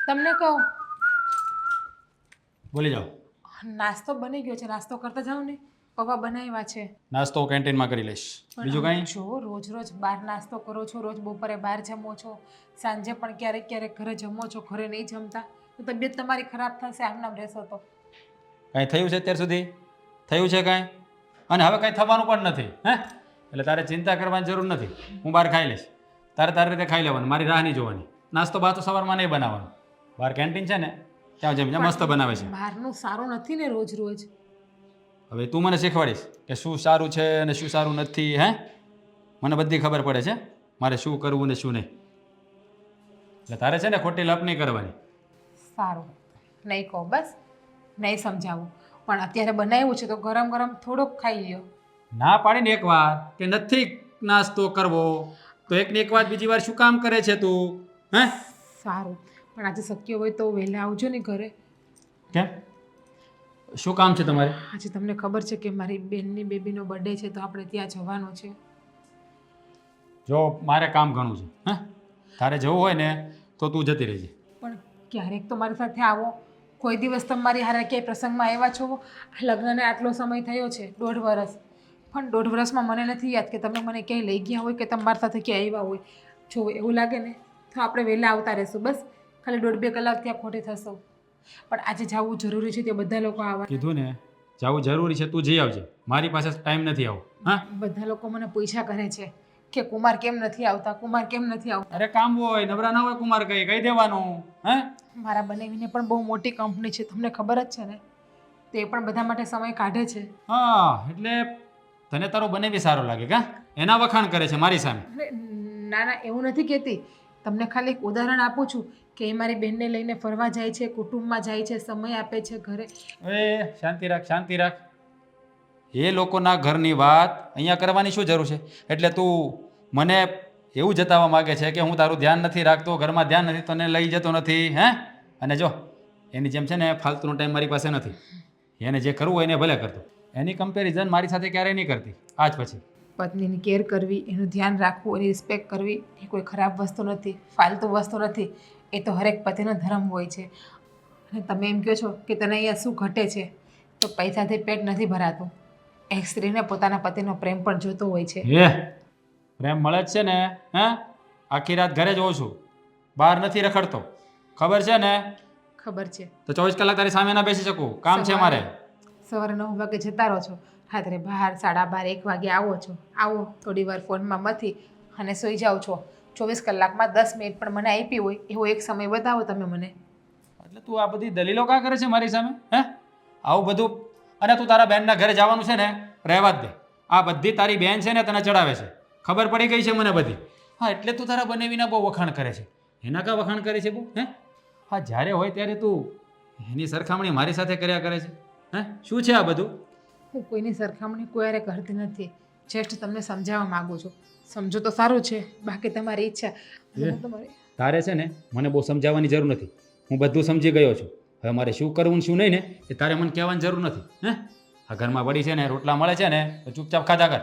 તમને કહું, બોલી જાઓ. નાસ્તો બની ગયો છે, નાસ્તો કરતા જાઓ ને. પપ્પા બનાવ્યા છે. નાસ્તો કેન્ટીનમાં કરી લઈશ. બીજું કાંઈ? જો રોજ રોજ બહાર નાસ્તો કરો છો, રોજ બપોરે બહાર જમો છો, સાંજે પણ ક્યારેક ક્યારેક ઘરે જમો છો, ઘરે નહીં જમતા તો તબિયત તમારી ખરાબ થશે. આમનામ રહેશો તો કાંઈ થયું છે અત્યાર સુધી? થયું છે કાંઈ? અને હવે કાંઈ થવાનું પણ નથી. હે એટલે તારે ચિંતા કરવાની જરૂર નથી. હું બહાર ખાઈ લઈશ. તારી રીતે ખાઈ લેવાનું, મારી રાહ નહીં જોવાની. નાસ્તો બાસ્તો સવારમાં નહીં બનાવવાનો. બહાર કેન્ટીન છે ને ત્યાં જમીને મસ્ત બનાવે છે. બહારનું સારું નથી ને રોજ રોજ. હવે તું મને શીખવાડીશ કે શું સારું છે અને શું સારું નથી. હે મને બધી ખબર પડે છે મારે શું કરવું ને શું નહીં. એટલે તારે છે ને ખોટી લપ નહીં કરવાની. સારું, નહીં કહો, બસ નહીં સમજાવું. પણ અત્યારે બનાવ્યું છે તો ગરમ ગરમ થોડોક ખાઈ લ્યો. ના પાડીને એક વાર કે નથી નાસ્તો કરવો તો એકની એક વાત બીજી વાર શું કામ કરે છે તું? હે સારું, પણ આજે શક્ય હોય તો વહેલા આવજો ને ઘરે. કેમ? શું કામ છે તમારે? આજે તમને ખબર છે કે મારી બેનની બેબીનો બર્થડે છે તો આપણે ત્યાં જવાનું છે. જો મારે કામ ઘણું છે. હે તારે જવું હોય ને તો તું જતી રહેજે. પણ ક્યારેક તો મારી સાથે આવો. કોઈ દિવસ તમારી હારે ક્યાંય પ્રસંગમાં આવ્યા છો? લગ્નને આટલો સમય થયો છે, 1.5 વર્ષ. પણ 1.5 વર્ષમાં મને નથી યાદ કે તમે મને ક્યાંય લઈ ગયા હોય કે તમારી સાથે ક્યાંય આવ્યા હોય. જો એવું લાગે ને તો આપણે વહેલા આવતા રહીશું. બસ ખાલી 1.5-2 કલાક ત્યાં ખોટી થશો. પણ આજે જવું જરૂરી છે તે બધા લોકો આવવા. કીધું ને જવું જરૂરી છે, તું જઈ આવજે. મારી પાસે ટાઈમ નથી આવો. હા બધા લોકો મને પૂછ્યા કરે છે કે કુમાર કેમ નથી આવતા, કુમાર કેમ નથી આવતા. અરે કામ હોય, નવરા ના હોય કુમાર કહી દેવાનું. હે મારા બનાવીને પણ બહુ મોટી કંપની છે, તમને ખબર જ છે ને. તે પણ બધા માટે સમય કાઢે છે. હા એટલે તને તારો બનેવી સારો લાગે કા? એના વખાણ કરે છે મારી સામે. અરે ના ના, એવું નથી કહેતી. તમને ખાલી એક ઉદાહરણ આપું છું કે એ મારી બહેનને લઈને ફરવા જાય છે, કુટુંબમાં જાય છે, સમય આપે છે ઘરે. એ શાંતિ રાખ, શાંતિ રાખ. એ લોકોના ઘરની વાત અહીંયા કરવાની શું જરૂર છે? એટલે તું મને એવું જતાવવા માગે છે કે હું તારું ધ્યાન નથી રાખતો, ઘરમાં ધ્યાન નથી, તને લઈ જતો નથી. હે અને જો એની જેમ છે ને ફાલતુનો ટાઈમ મારી પાસે નથી. એને જે કરવું હોય એને ભલે કરતો. એની કમ્પેરિઝન મારી સાથે ક્યારેય નહીં કરતી આજ પછી. પત્નીની કેર કરવી, એનું ધ્યાન રાખવું, એની રિસ્પેક્ટ કરવી એ કોઈ ખરાબ વસ્તુ નથી, ફાલતુ વસ્તુ નથી. એ તો હરેક પતિનો ધર્મ હોય છે. અને તમે એમ કહો છો કે તને અહીંયા શું ઘટે છે, તો પૈસાથી પેટ નથી ભરાતું. એક સ્ત્રીને પોતાના પતિનો પ્રેમ પણ જોતો હોય છે. એ પ્રેમ મળે જ છે ને. હે આખી રાત ઘરે જ હોઉં છું, બહાર નથી રખડતો. ખબર છે ને? ખબર છે. તો 24 કલાક તારી સામે ના બેસી શકું, કામ છે મારે. સવારે 9 વાગે જતા રહો છો, રાત્રે 12, 12:30, 1 વાગે આવો છો. આવો થોડી વાર ફોનમાં મથી અને સૂઈ જાઓ છો. 24 કલાકમાં 10 મિનિટ પણ મને આપી હોય એવો એક સમય બતાવો તમે મને. એટલે તું આ બધી દલીલો કા કરે છે મારી સામે? હે આવું બધું? અને તું તારા બહેનના ઘરે જવાનું છે ને, રહેવા જ દે. આ બધી તારી બહેન છે ને તને ચડાવે છે, ખબર પડી ગઈ છે મને બધી. હા એટલે તું તારા બનેવીના બહુ વખાણ કરે છે. એના કા વખાણ કરે છે બહુ? હે હા જ્યારે હોય ત્યારે તું એની સરખામણી મારી સાથે કર્યા કરે છે. હે શું છે આ બધું? હું કોઈની સરખામણી કોઈ હારે કરતી નથી. જસ્ટ તમને સમજાવવા માગું છું. સમજો તો સારું છે, બાકી તમારી ઈચ્છા. હું તમારી તારે છે ને મને બહુ સમજાવવાની જરૂર નથી. હું બધું સમજી ગયો છું. હવે મારે શું કરવું ને શું નહીં ને એ તારે મને કહેવાની જરૂર નથી. હે આ ઘરમાં વળી છે ને રોટલા મળે છે ને તો ચૂપચાપ ખાધા કર.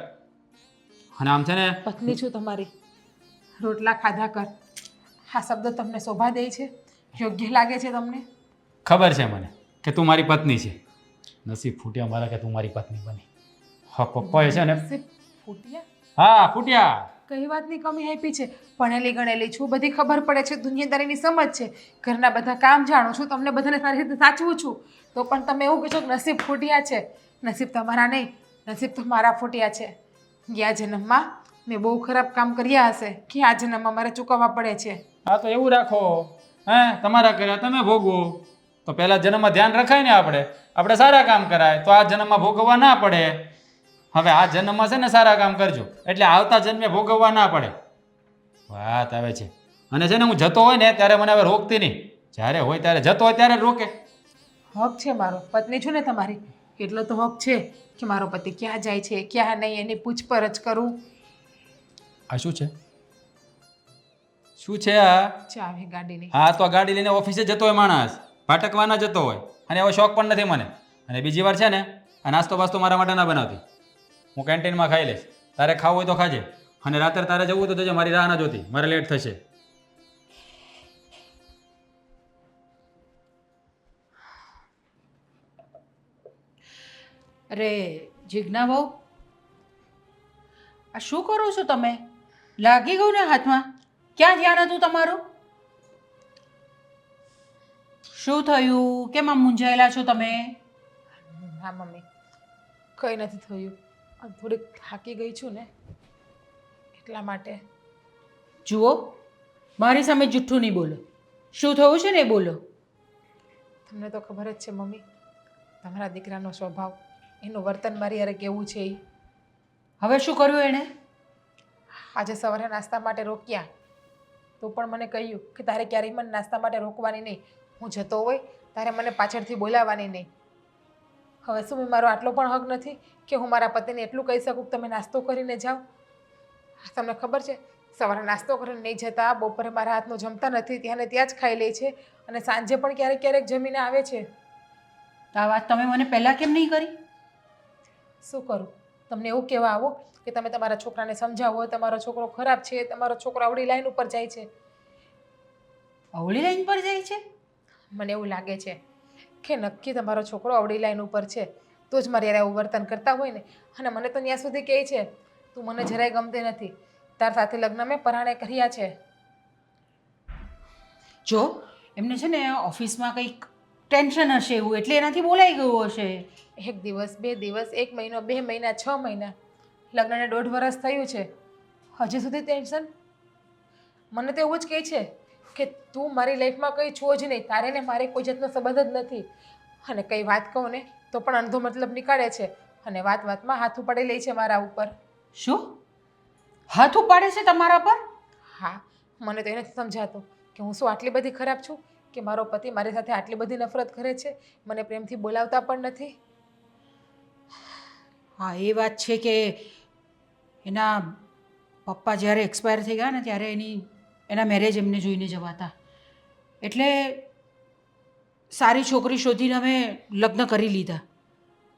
અને આમ છે ને પત્ની છું તમારી, રોટલા ખાધા કર. આ શબ્દ તમને શોભા દે છે? યોગ્ય લાગે છે તમને? ખબર છે મને કે તું મારી પત્ની છે. નસીબ ફૂટ્યા મારા કે તું મારી પત્ની બની. હા પપ્પાએ છે ને નસીબ ફૂટ્યા? હા ફૂટ્યા. કઈ વાતની કમી આપી છે? ભણેલી ગણેલી છું, બધી ખબર પડે છે, દુનિયાદારીની સમજ છે, ઘરના બધા કામ જાણું છું, તમને બધાને સારી રીતે સાચવું છું. તો પણ તમે એવું કહો છો કે નસીબ ફૂટ્યા છે. નસીબ તમારા નહીં, નસીબ તો મારા ફૂટ્યા છે. ગયા જન્મમાં મેં બહુ ખરાબ કામ કર્યા હશે કે આ જન્મમાં મારે ચૂકવવા પડે છે. હા તો એવું રાખો. હે તમારા કર્યા તમે ભોગવો. તો પહેલા જન્મમાં ધ્યાન રખાય ને આપણે સારા કામ કરાય તો આ જન્મમાં ભોગવવા ના પડે. હવે આ જન્મમાં છે ને સારા કામ કરજો એટલે આવતા જન્મે ભોગવવા ના પડે. વાત આવે છે. અને છે ને હું જતો હોય ને ત્યારે મને હવે રોકતી નહીં. જ્યારે હોય ત્યારે જતો હોય ત્યારે જ રોકે. હક છે મારો, પત્ની છું ને તમારી, એટલો તો હક છે કે મારો પતિ ક્યાં જાય છે ક્યાં નહીં એની પૂછપરછ કરું. આ શું છે? શું છે આ? ચાવી ગાડીની. હા તો આ ગાડી લઈને ઓફિસે જતો હોય માણસ, ભટકવાના જતો હોય. અને એવો શોખ પણ નથી મને. અને બીજી વાર છે ને આ નાસ્તો બાસ્તો મારા માટે ના બનાવતી. હું કેન્ટીનમાં ખાઈ લઈશ. તારે ખાવું હોય તો ખાજે. અને રાત્રે તારે જવું તો જજે, મારી રાહ ના જોતી, મારે લેટ થશે. અરે જીજ્ઞા બહુ, આ શું કરો છો તમે? લાગી ગયું ને હાથમાં? ક્યાં ધ્યાન હતું તમારું? શું થયું? કેમ આમ મૂંઝાયેલા છો તમે? હા મમ્મી, કંઈ નથી થયું. આ થોડીક થાકી ગઈ છું ને એટલા માટે. જુઓ, મારી સામે જુઠ્ઠું નહીં બોલો. શું થયું છે ને એ બોલો. તમને તો ખબર જ છે મમ્મી, તમારા દીકરાનો સ્વભાવ, એનું વર્તન મારી યારે કેવું છે એ. હવે શું કર્યું એણે? આજે સવારે નાસ્તા માટે રોક્યા તો પણ મને કહ્યું કે તારે ક્યારેય મને નાસ્તા માટે રોકવાની નહીં. હું જતો હોય તારે મને પાછળથી બોલાવવાની નહીં. હવે શું મેં મારો આટલો પણ હક નથી કે હું મારા પતિને એટલું કહી શકું કે તમે નાસ્તો કરીને જાઓ? તમને ખબર છે, સવારે નાસ્તો કરીને નહીં જતા, બપોરે મારા હાથનું જમતા નથી, ત્યાં ને ત્યાં જ ખાઈ લે છે અને સાંજે પણ ક્યારેક ક્યારેક જમીને આવે છે. તો આ વાત તમે મને પહેલાં કેમ નહીં કરી? શું કરું? તમને એવું કહેવા આવો કે તમે તમારા છોકરાને સમજાવો તમારો છોકરો ખરાબ છે, તમારો છોકરો આવડી લાઈન ઉપર જાય છે. અવળી લાઈન પર જાય છે? મને એવું લાગે છે કે નક્કી તમારો છોકરો અવળી લાઈન ઉપર છે, તો જ મારે યાર એવું વર્તન કરતા હોય ને. અને મને તો ત્યાં સુધી કહે છે તું મને જરાય ગમતી નથી, તાર સાથે લગ્ન મેં પરાણે કર્યા છે. જો એમને છે ને ઓફિસમાં કંઈક ટેન્શન હશે એવું, એટલે એનાથી બોલાઈ ગયું હશે. 1 દિવસ 2 દિવસ 1 મહિનો 2 મહિના 6 મહિના, લગ્નને 1.5 વર્ષ થયું છે, હજી સુધી ટેન્શન? મને તો એવું જ કહે છે કે તું મારી લાઈફમાં કંઈ છો જ નહીં, તારે ને મારે કોઈ જાતનો સંબંધ જ નથી. અને કંઈ વાત કહું ને તો પણ અડધો મતલબ નીકાળે છે અને વાત વાતમાં હાથ ઉપાડી લે છે મારા ઉપર. શું હાથ ઉપાડે છે તમારા પર? હા, મને તો એ નથી સમજાતું કે હું શું આટલી બધી ખરાબ છું કે મારો પતિ મારી સાથે આટલી બધી નફરત કરે છે, મને પ્રેમથી બોલાવતા પણ નથી. હા, એ વાત છે કે એના પપ્પા જ્યારે એક્સપાયર થઈ ગયા ને ત્યારે એના મેરેજ એમને જોઈને જવાતા, એટલે સારી છોકરી શોધીને અમે લગ્ન કરી લીધા.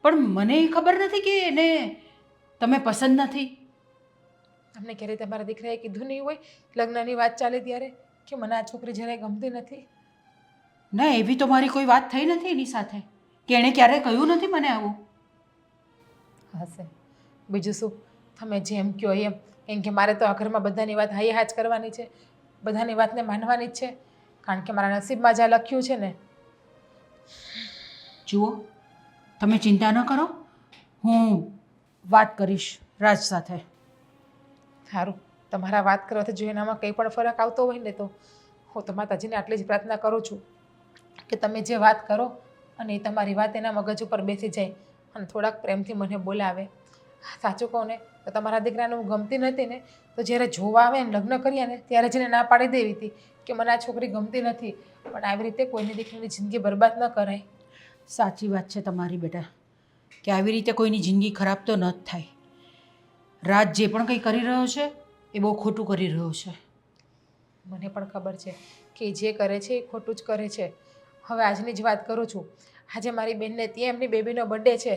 પણ મને ખબર નથી કે એને તમે પસંદ નથી. તમને ક્યારેય તમારા દીકરાએ કીધું નહીં હોય લગ્નની વાત ચાલે ત્યારે કે મને આ છોકરી જરાય ગમતી નથી? ના, એવી તો મારી કોઈ વાત થઈ નથી એની સાથે કે એણે ક્યારેય કહ્યું નથી મને આવું. હશે, બીજું શું? તમે જેમ કહો એમ કે મારે તો આ ઘરમાં બધાની વાત હાઈ હાજ કરવાની છે, બધાની વાતને માનવાની જ છે, કારણ કે મારા નસીબમાં જ્યાં લખ્યું છે ને. જુઓ, તમે ચિંતા ન કરો, હું વાત કરીશ રાજ સાથે. સારું, તમારા વાત કરવાથી જો એનામાં કંઈ પણ ફરક આવતો હોય ને તો હું તો માતાજીને આટલી જ પ્રાર્થના કરું છું કે તમે જે વાત કરો અને એ તમારી વાત એના મગજ ઉપર બેસી જાય અને થોડાક પ્રેમથી મને બોલાવે. સાચું કહું ને તો તમારા દીકરાને હું ગમતી નથી ને તો જ્યારે જોવા આવે ને લગ્ન કર્યા ને ત્યારે જ એને ના પાડી દેવી હતી કે મને આ છોકરી ગમતી નથી. પણ આવી રીતે કોઈની દીકરીની જિંદગી બરબાદ ન કરાય. સાચી વાત છે તમારી બેટા, કે આવી રીતે કોઈની જિંદગી ખરાબ તો ન જ થાય. રાજ જે પણ કંઈ કરી રહ્યો છે એ બહુ ખોટું કરી રહ્યો છે. મને પણ ખબર છે કે જે કરે છે એ ખોટું જ કરે છે. હવે આજની જ વાત કરું છું. આજે મારી બેનને ત્યાં એમની બેબીનો બર્થડે છે,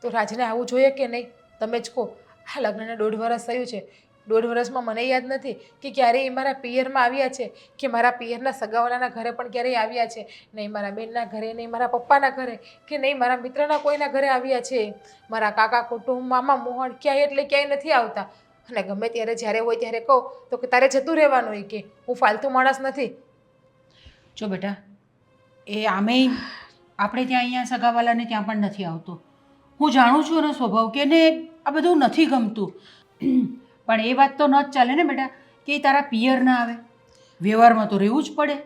તો રાજને આવવું જોઈએ કે નહીં? તમે જ કહો. આ લગ્નને 1.5 વર્ષ થયું છે, 1.5 વર્ષમાં મને યાદ નથી કે ક્યારેય એ મારા પિયરમાં આવ્યા છે કે મારા પિયરના સગાવાલાના ઘરે પણ ક્યારેય આવ્યા છે. નહીં મારા બેનના ઘરે, નહીં મારા પપ્પાના ઘરે, કે નહીં મારા મિત્રના કોઈના ઘરે આવ્યા છે. મારા કાકા કુટુંબ, મામા મોહણ ક્યાંય એટલે ક્યાંય નથી આવતા. અને ગમે ત્યારે જ્યારે હોય ત્યારે કહો તો કે તારે જતું રહેવાનું હોય કે હું ફાલતુ માણસ નથી. જો બેટા, એ આમેય આપણે ત્યાં અહીંયા સગાવાલાને ત્યાં પણ નથી આવતો. હું જાણું છું એનો સ્વભાવ કે એને આ બધું નથી ગમતું. પણ એ વાત તો ન જ ચાલે ને બેટા કે એ તારા પિયર ના આવે. વ્યવહારમાં તો રહેવું જ પડે.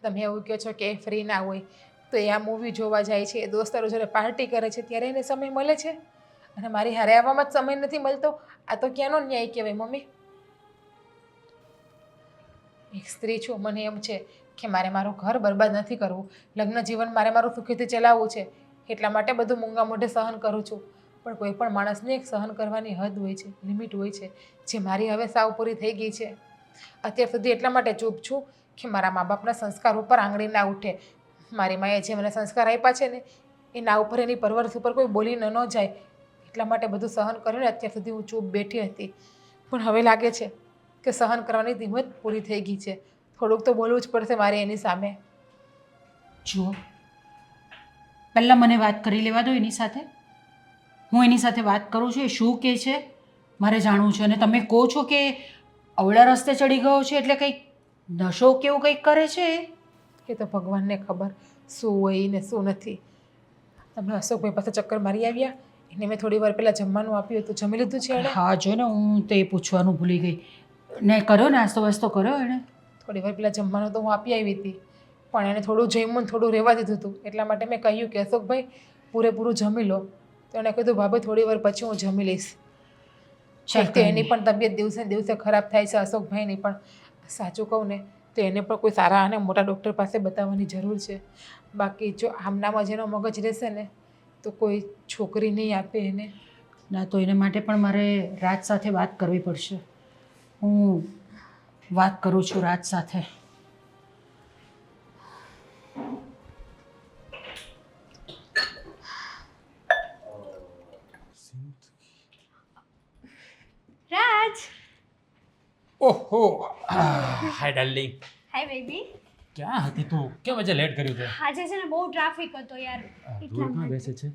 તમે એવું કહો છો કે એ ફ્રી ના હોય તો એ આ મૂવી જોવા જાય છે, દોસ્તારો જોડે પાર્ટી કરે છે, ત્યારે એને સમય મળે છે અને મારી હારે આવવામાં જ સમય નથી મળતો. આ તો ક્યાંનો ન્યાય કહેવાય મમ્મી? એક સ્ત્રી છું, મને એમ છે કે મારે મારું ઘર બરબાદ નથી કરવું, લગ્ન જીવન મારે મારું સુખીથી ચલાવવું છે, એટલા માટે બધું મૂંગા મોઢે સહન કરું છું. પણ કોઈ પણ માણસને એક સહન કરવાની હદ હોય છે, લિમિટ હોય છે, જે મારી હવે સાવ પૂરી થઈ ગઈ છે. અત્યાર સુધી એટલા માટે ચૂપ છું કે મારા મા બાપના સંસ્કાર ઉપર આંગળી ના ઉઠે. મારી માએ જે મને સંસ્કાર આપ્યા છે ને એના ઉપર, એની પરવરિશ ઉપર કોઈ બોલીને ન જાય, એટલા માટે બધું સહન કરીને અત્યાર સુધી હું ચૂપ બેઠી હતી. પણ હવે લાગે છે કે સહન કરવાની હિંમત પૂરી થઈ ગઈ છે. થોડુંક તો બોલવું જ પડશે મારે એની સામે. જુઓ, પહેલાં મને વાત કરી લેવા દો એની સાથે, હું એની સાથે વાત કરું છું એ શું કહે છે મારે જાણવું છે. અને તમે કહો છો કે અવળા રસ્તે ચડી ગયો છે એટલે કંઈક નશો કેવું કંઈક કરે છે એ? એ તો ભગવાનને ખબર શું હોય ને શું નથી. તમે અશોકભાઈ પાસે ચક્કર મારી આવ્યા, એને મેં થોડી વાર પહેલાં જમવાનું આપ્યું હતું, જમી લીધું છે એણે? હા જો ને હું તે પૂછવાનું ભૂલી ગઈ. ને કર્યો નાસ્તો વાસ્તો કર્યો એણે? થોડી વાર પહેલાં જમવાનું તો હું આપી આવી હતી, પણ એણે થોડું જમ્યું ને થોડું રહેવા દીધું હતું. એટલા માટે મેં કહ્યું કે અશોકભાઈ પૂરેપૂરું જમી લો. તો એણે કીધું ભાભી થોડી વાર પછી હું જમી લઈશ. ચાલ કે એની પણ તબિયત દિવસે ને દિવસે ખરાબ થાય છે અશોકભાઈની પણ. સાચું કહું ને તો એને પણ કોઈ સારા અને મોટા ડૉક્ટર પાસે બતાવવાની જરૂર છે. બાકી જો આમનામાં જેનો મગજ રહેશે ને તો કોઈ છોકરી નહીં આપે એને. ના તો એના માટે પણ મારે રાજ સાથે વાત કરવી પડશે. હું વાત કરું છું રાજ સાથે. રાજ, ઓહો હાય ડાર્લિંગ, હાય બેબી. ક્યાં હતી તું? કેમ આજે લેટ કર્યું તે? આજે છે ને બહુ ટ્રાફિક હતો યાર. દૂર ક્યાં બેસે છે?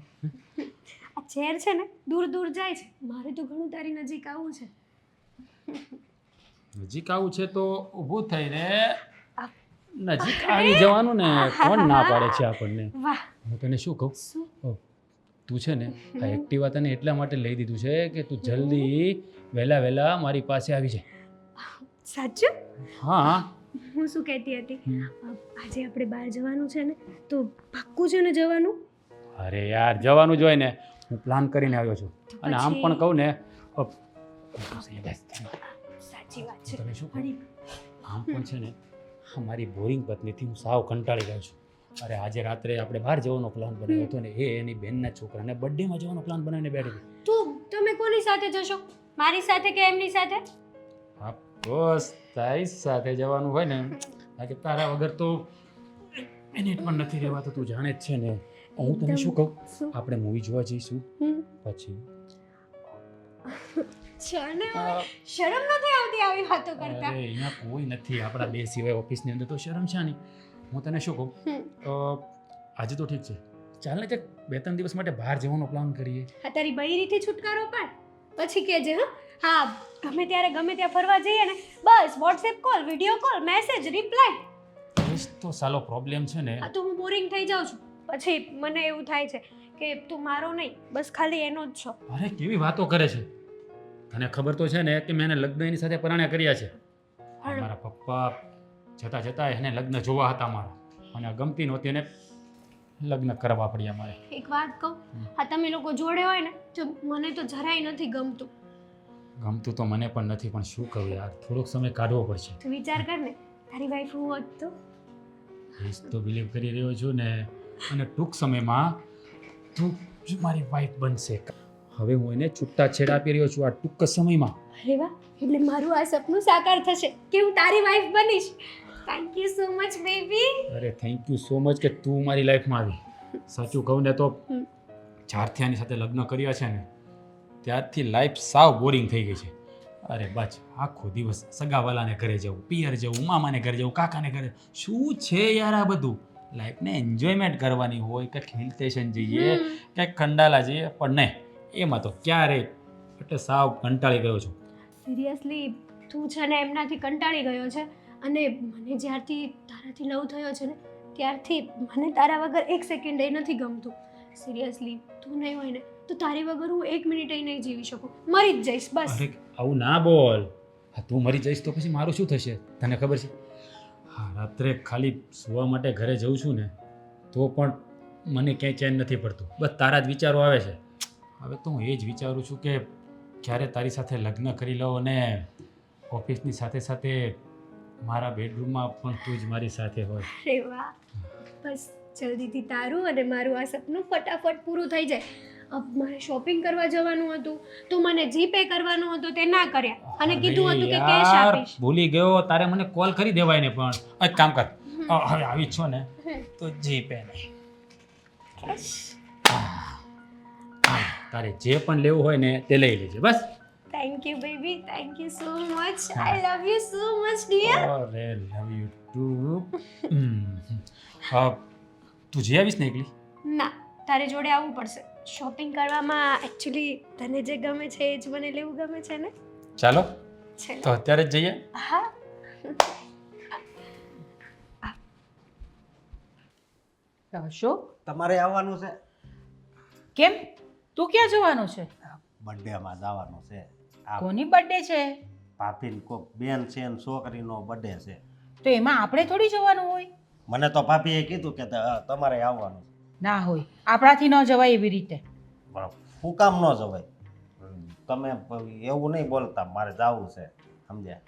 આ ચેર છે ને દૂર દૂર જાય છે. મારે તો ઘણું તારી નજીક આવવું છે. નજીક આવું છે તો ઊભું થઈને નજીક આવી જવાનું ને. કોણ ના પાડે છે આપણને? વાહ, હું તને શું કહું, શું? તું છે ને આ એક્ટિવા તને એટલા માટે લઈ દીધું છે કે તું જલ્દી વહેલા મારી પાસે આવી જાય. સાચું? હા. હું શું કહેતી હતી, આજે આપણે બહાર જવાનું છે ને, તો પાક્કું છે ને જવાનું? અરે યાર જવાનું જ હોય ને. હું પ્લાન કરીને આવ્યો છું. અને આમ પછી- પણ કહું ને સાચી વાત છે. તને શું કહું, પણ આમ પણ છે ને મારી બોરિંગ પત્નીથી હું સાવ કંટાળી ગયો છું. અરે આજે રાત્રે આપણે બહાર જવાનો પ્લાન બનાવ્યો હતો ને એ એની બેનના છોકરાને બર્થડેમાં જવાનો પ્લાન બનાવીને બેઠી હતી. તમે કોની સાથે જશો? મારી સાથે કે એમની સાથે? હા બસ તારી સાથે જવાનું હોય ને, કારણ કે તારા વગર તો મિનિટ પણ નથી રહેવાતું. તું જાણે જ છે ને. હું તને શું કહું, શું? આપણે મૂવી જોવા જઈશું હમ. પછી. શરમ નથી આવતી આવી વાતો અરે કરતા? અહીંયા કોઈ નથી આપણા બે સિવાય ઓફિસની અંદર, તો શરમ છે નહીં. હું તને શું કહું, આજે તો ઠીક છે, ચાલ ને 2-3 દિવસ માટે બહાર જવાનો પ્લાન કરીએ. હા, તારી બૈરીથી છુટકારો પાડ પછી કહેજે. હા, ગમે ત્યારે ગમે ત્યાં ફરવા જઈએ ને, બસ WhatsApp call, video call, message, reply. એ જ તો સાલો પ્રોબ્લેમ છે ને. આ તો હું બોરિંગ થઈ જાઉં છું. પછી મને એવું થાય છે કે તું મારો નહીં, બસ ખાલી એનો જ છો. અરે કેવી વાતો કરે છે. તને ખબર તો છે ને કે મેં એને લગ્ન એની સાથે પરણ્યા કર્યા છે. પણ મારા પપ્પા છતાં એને લગ્ન જોવા હતા મારા, અને ગમતી નહોતી અને લગ્ન કરવા પડ્યા મારે. એક વાત કહું, આ તમે લોકો જોડે હોય ને તો મને તો જરાય નથી ગમતું. ગમતું તો મને પણ નથી, પણ શું કહું યાર, થોડોક સમય કાઢવો પડશે. તું વિચાર કર ને, તારી વાઈફ હું હોત તો. એ જ તો બિલીવ કરી રહ્યો છું ને. અને ટૂંક સમયમાં તું જ મારી વાઈફ બનશે. હવે હું એને છૂટા છેડા આપી રહ્યો છું આ ટૂંક સમયમાં. અરે વાહ, એટલે મારું આ સપનું સાકાર થશે કે હું તારી વાઈફ બનીશ. Thank you so much baby. અરે થેન્ક યુ સો મચ કે તું મારી લાઈફમાં આવી. સાચું કહું ને તો જ્યારથી આની સાથે લગ્ન કર્યા છે ને ત્યારથી લાઈફ સાવ બોરિંગ થઈ ગઈ છે. અરે બસ આખો દિવસ સગાવાલાને ઘરે જવું, પિયર જવું, મામાને ઘરે જવું, કાકાને ઘરે. શું છે યાર આ બધું? લાઈફને એન્જોયમેન્ટ કરવાની હોય, કંઈક હિલ સ્ટેશન જઈએ, કંઈક ખંડાલા જઈએ, પણ નહીં, એમાં તો ક્યારે એટલે સાવ કંટાળી ગયો છું. સિરિયસલી તું છે ને એમનાથી કંટાળી ગયો છે. અને મને જ્યારથી તારાથી લવ થયો છે ને ત્યારથી મને તારા વગર એક સેકન્ડ એ નથી ગમતું. સિરિયસલી તું નહીં હોય ને તો તારી વગર હું 1 મિનિટ નહીં જીવી શકું, મરી જ જઈશ બસ. અરે આવું ના બોલ. હા તું મરી જઈશ તો પછી મારું શું થશે તને ખબર છે? હા રાત્રે ખાલી સુવા માટે ઘરે જઉં છું ને તો પણ મને ક્યાંય ચેન નથી પડતું. બસ તારા જ વિચારો આવે છે. હવે તો હું એ જ વિચારું છું કે ક્યારે તારી સાથે લગ્ન કરી લઉં અને ઓફિસની સાથે સાથે મારા બેડરૂમમાં પણ તું જ મારી સાથે હોય. અરે વાહ, બસ જલ્દીથી તારું અને મારું આ સપનું ફટાફટ પૂરું થઈ જાય. મારે શોપિંગ કરવા જવાનું હતું તો મને જીપે કરવાનું હતું, તે ના કર્યા અને કીધું હતું કે કેશ યાર, આપીશ. ભૂલી ગયો. તારે મને કોલ કરી દેવાય ને. પણ એક કામ કર, હવે આવી જ છો ને તો જીપે નહીં, તારે જે પણ લેવું હોય ને તે લઈ લેજે બસ. Thank you baby, thank you so much. I love you so much dear. અરે લવ યુ ટુ. તું જઈ આવીશ ને એકલી? ના, તારે જોડે આવવું પડશે. શોપિંગ કરવામાં એકચ્યુઅલી તને જે ગમે છે એ જ મને લેવું ગમે છે ને ચાલો છે ને? તો અત્યારે જ જઈએ. હા અશોક તમારે આવવાનું છે કેમ તું ક્યાં જવાનું છે? બર્થડેમાં જવાનું છે. આ કોની બર્થડે છે? ભાભીની કોક બેન છે ને છોકરીનો બર્થડે છે. તો એમાં આપણે થોડી જવાનું હોય? મને તો ભાભીએ કીધું કે તમારે આવવાનું છે. ના હોય, આપણાથી ન જવાય એવી રીતે. પણ શું કામ ન જવાય? તમે એવું નહીં બોલતા, મારે જવું છે, સમજ્યા?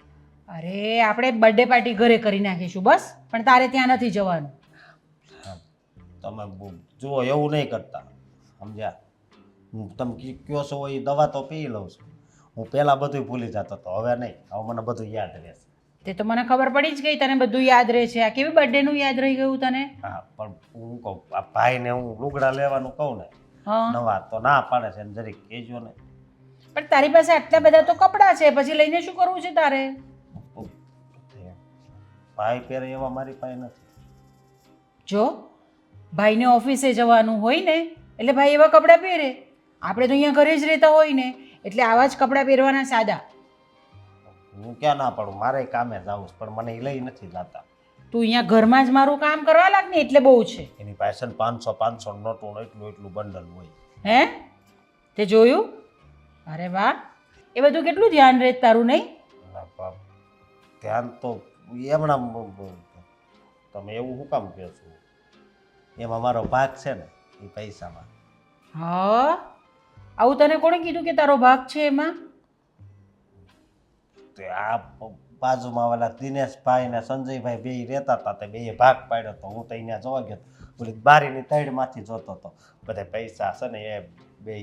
અરે આપણે બર્થડે પાર્ટી ઘરે કરી નાખીશું બસ, પણ તારે ત્યાં નથી જવાનું. તમે જુઓ એવું નહીં કરતા, સમજ્યા? હું તમે કયો છો એ દવા તો પી લઉં છું. હું પહેલાં બધું ભૂલી જતો હતો, હવે નહીં, હવે મને બધું યાદ રહેશે. તે તો મને ખબર પડી જ ગઈ તને બધું યાદ રહે છે. આ કેવી બર્થડેનું યાદ રહી ગયું તને? હા, પણ હું કહું આ ભાઈને હું લુગડા લેવાનું કહું ને હા, નવા, તો ના પાડે છે, ને જરીક કહેજો ને. પણ તારી પાસે આટલા બધા તો કપડાં છે, પછી લઈને શું કરવું છે તારે? ભાઈ પહેરે એવા મારી પાસે નથી. જો ભાઈને ઓફિસે જવાનું હોય ને એટલે ભાઈ એવા કપડાં પહેરે. આપણે તો અહીંયા ઘરે જ રહેતા હોય ને એટલે આવા જ કપડાં પહેરવાના સાદા. હું ક્યાં ના પાડું, મારે કામે જવું છે, પણ મને એ લઈ નથી જતા. તું અહીંયા ઘરમાં જ મારું કામ કરવા લાગ ને એટલે બહુ છે. એની પાસે 500 નોટું એટલું બંડલ હોય. હે તે જોયું? અરે વાહ, એ બધું કેટલું ધ્યાન રહે તારું નહીં? ના બાપ, ધ્યાન તો એમણા તમે એવું શું કામ કહો છો? એમાં મારો ભાગ છે ને એ પૈસામાં. હા, આવું તને કોણે કીધું કે તારો ભાગ છે એમાં? તો આ બાજુમાં ઓલા દિનેશભાઈ ને સંજયભાઈ બે રહેતા હતા, તે બે ભાગ પાડ્યો તો હું તો અહીંયા જોવા ગયો. ઓલી બારીની તળમાંથી જોતો હતો. બધા પૈસા છે ને એ બે.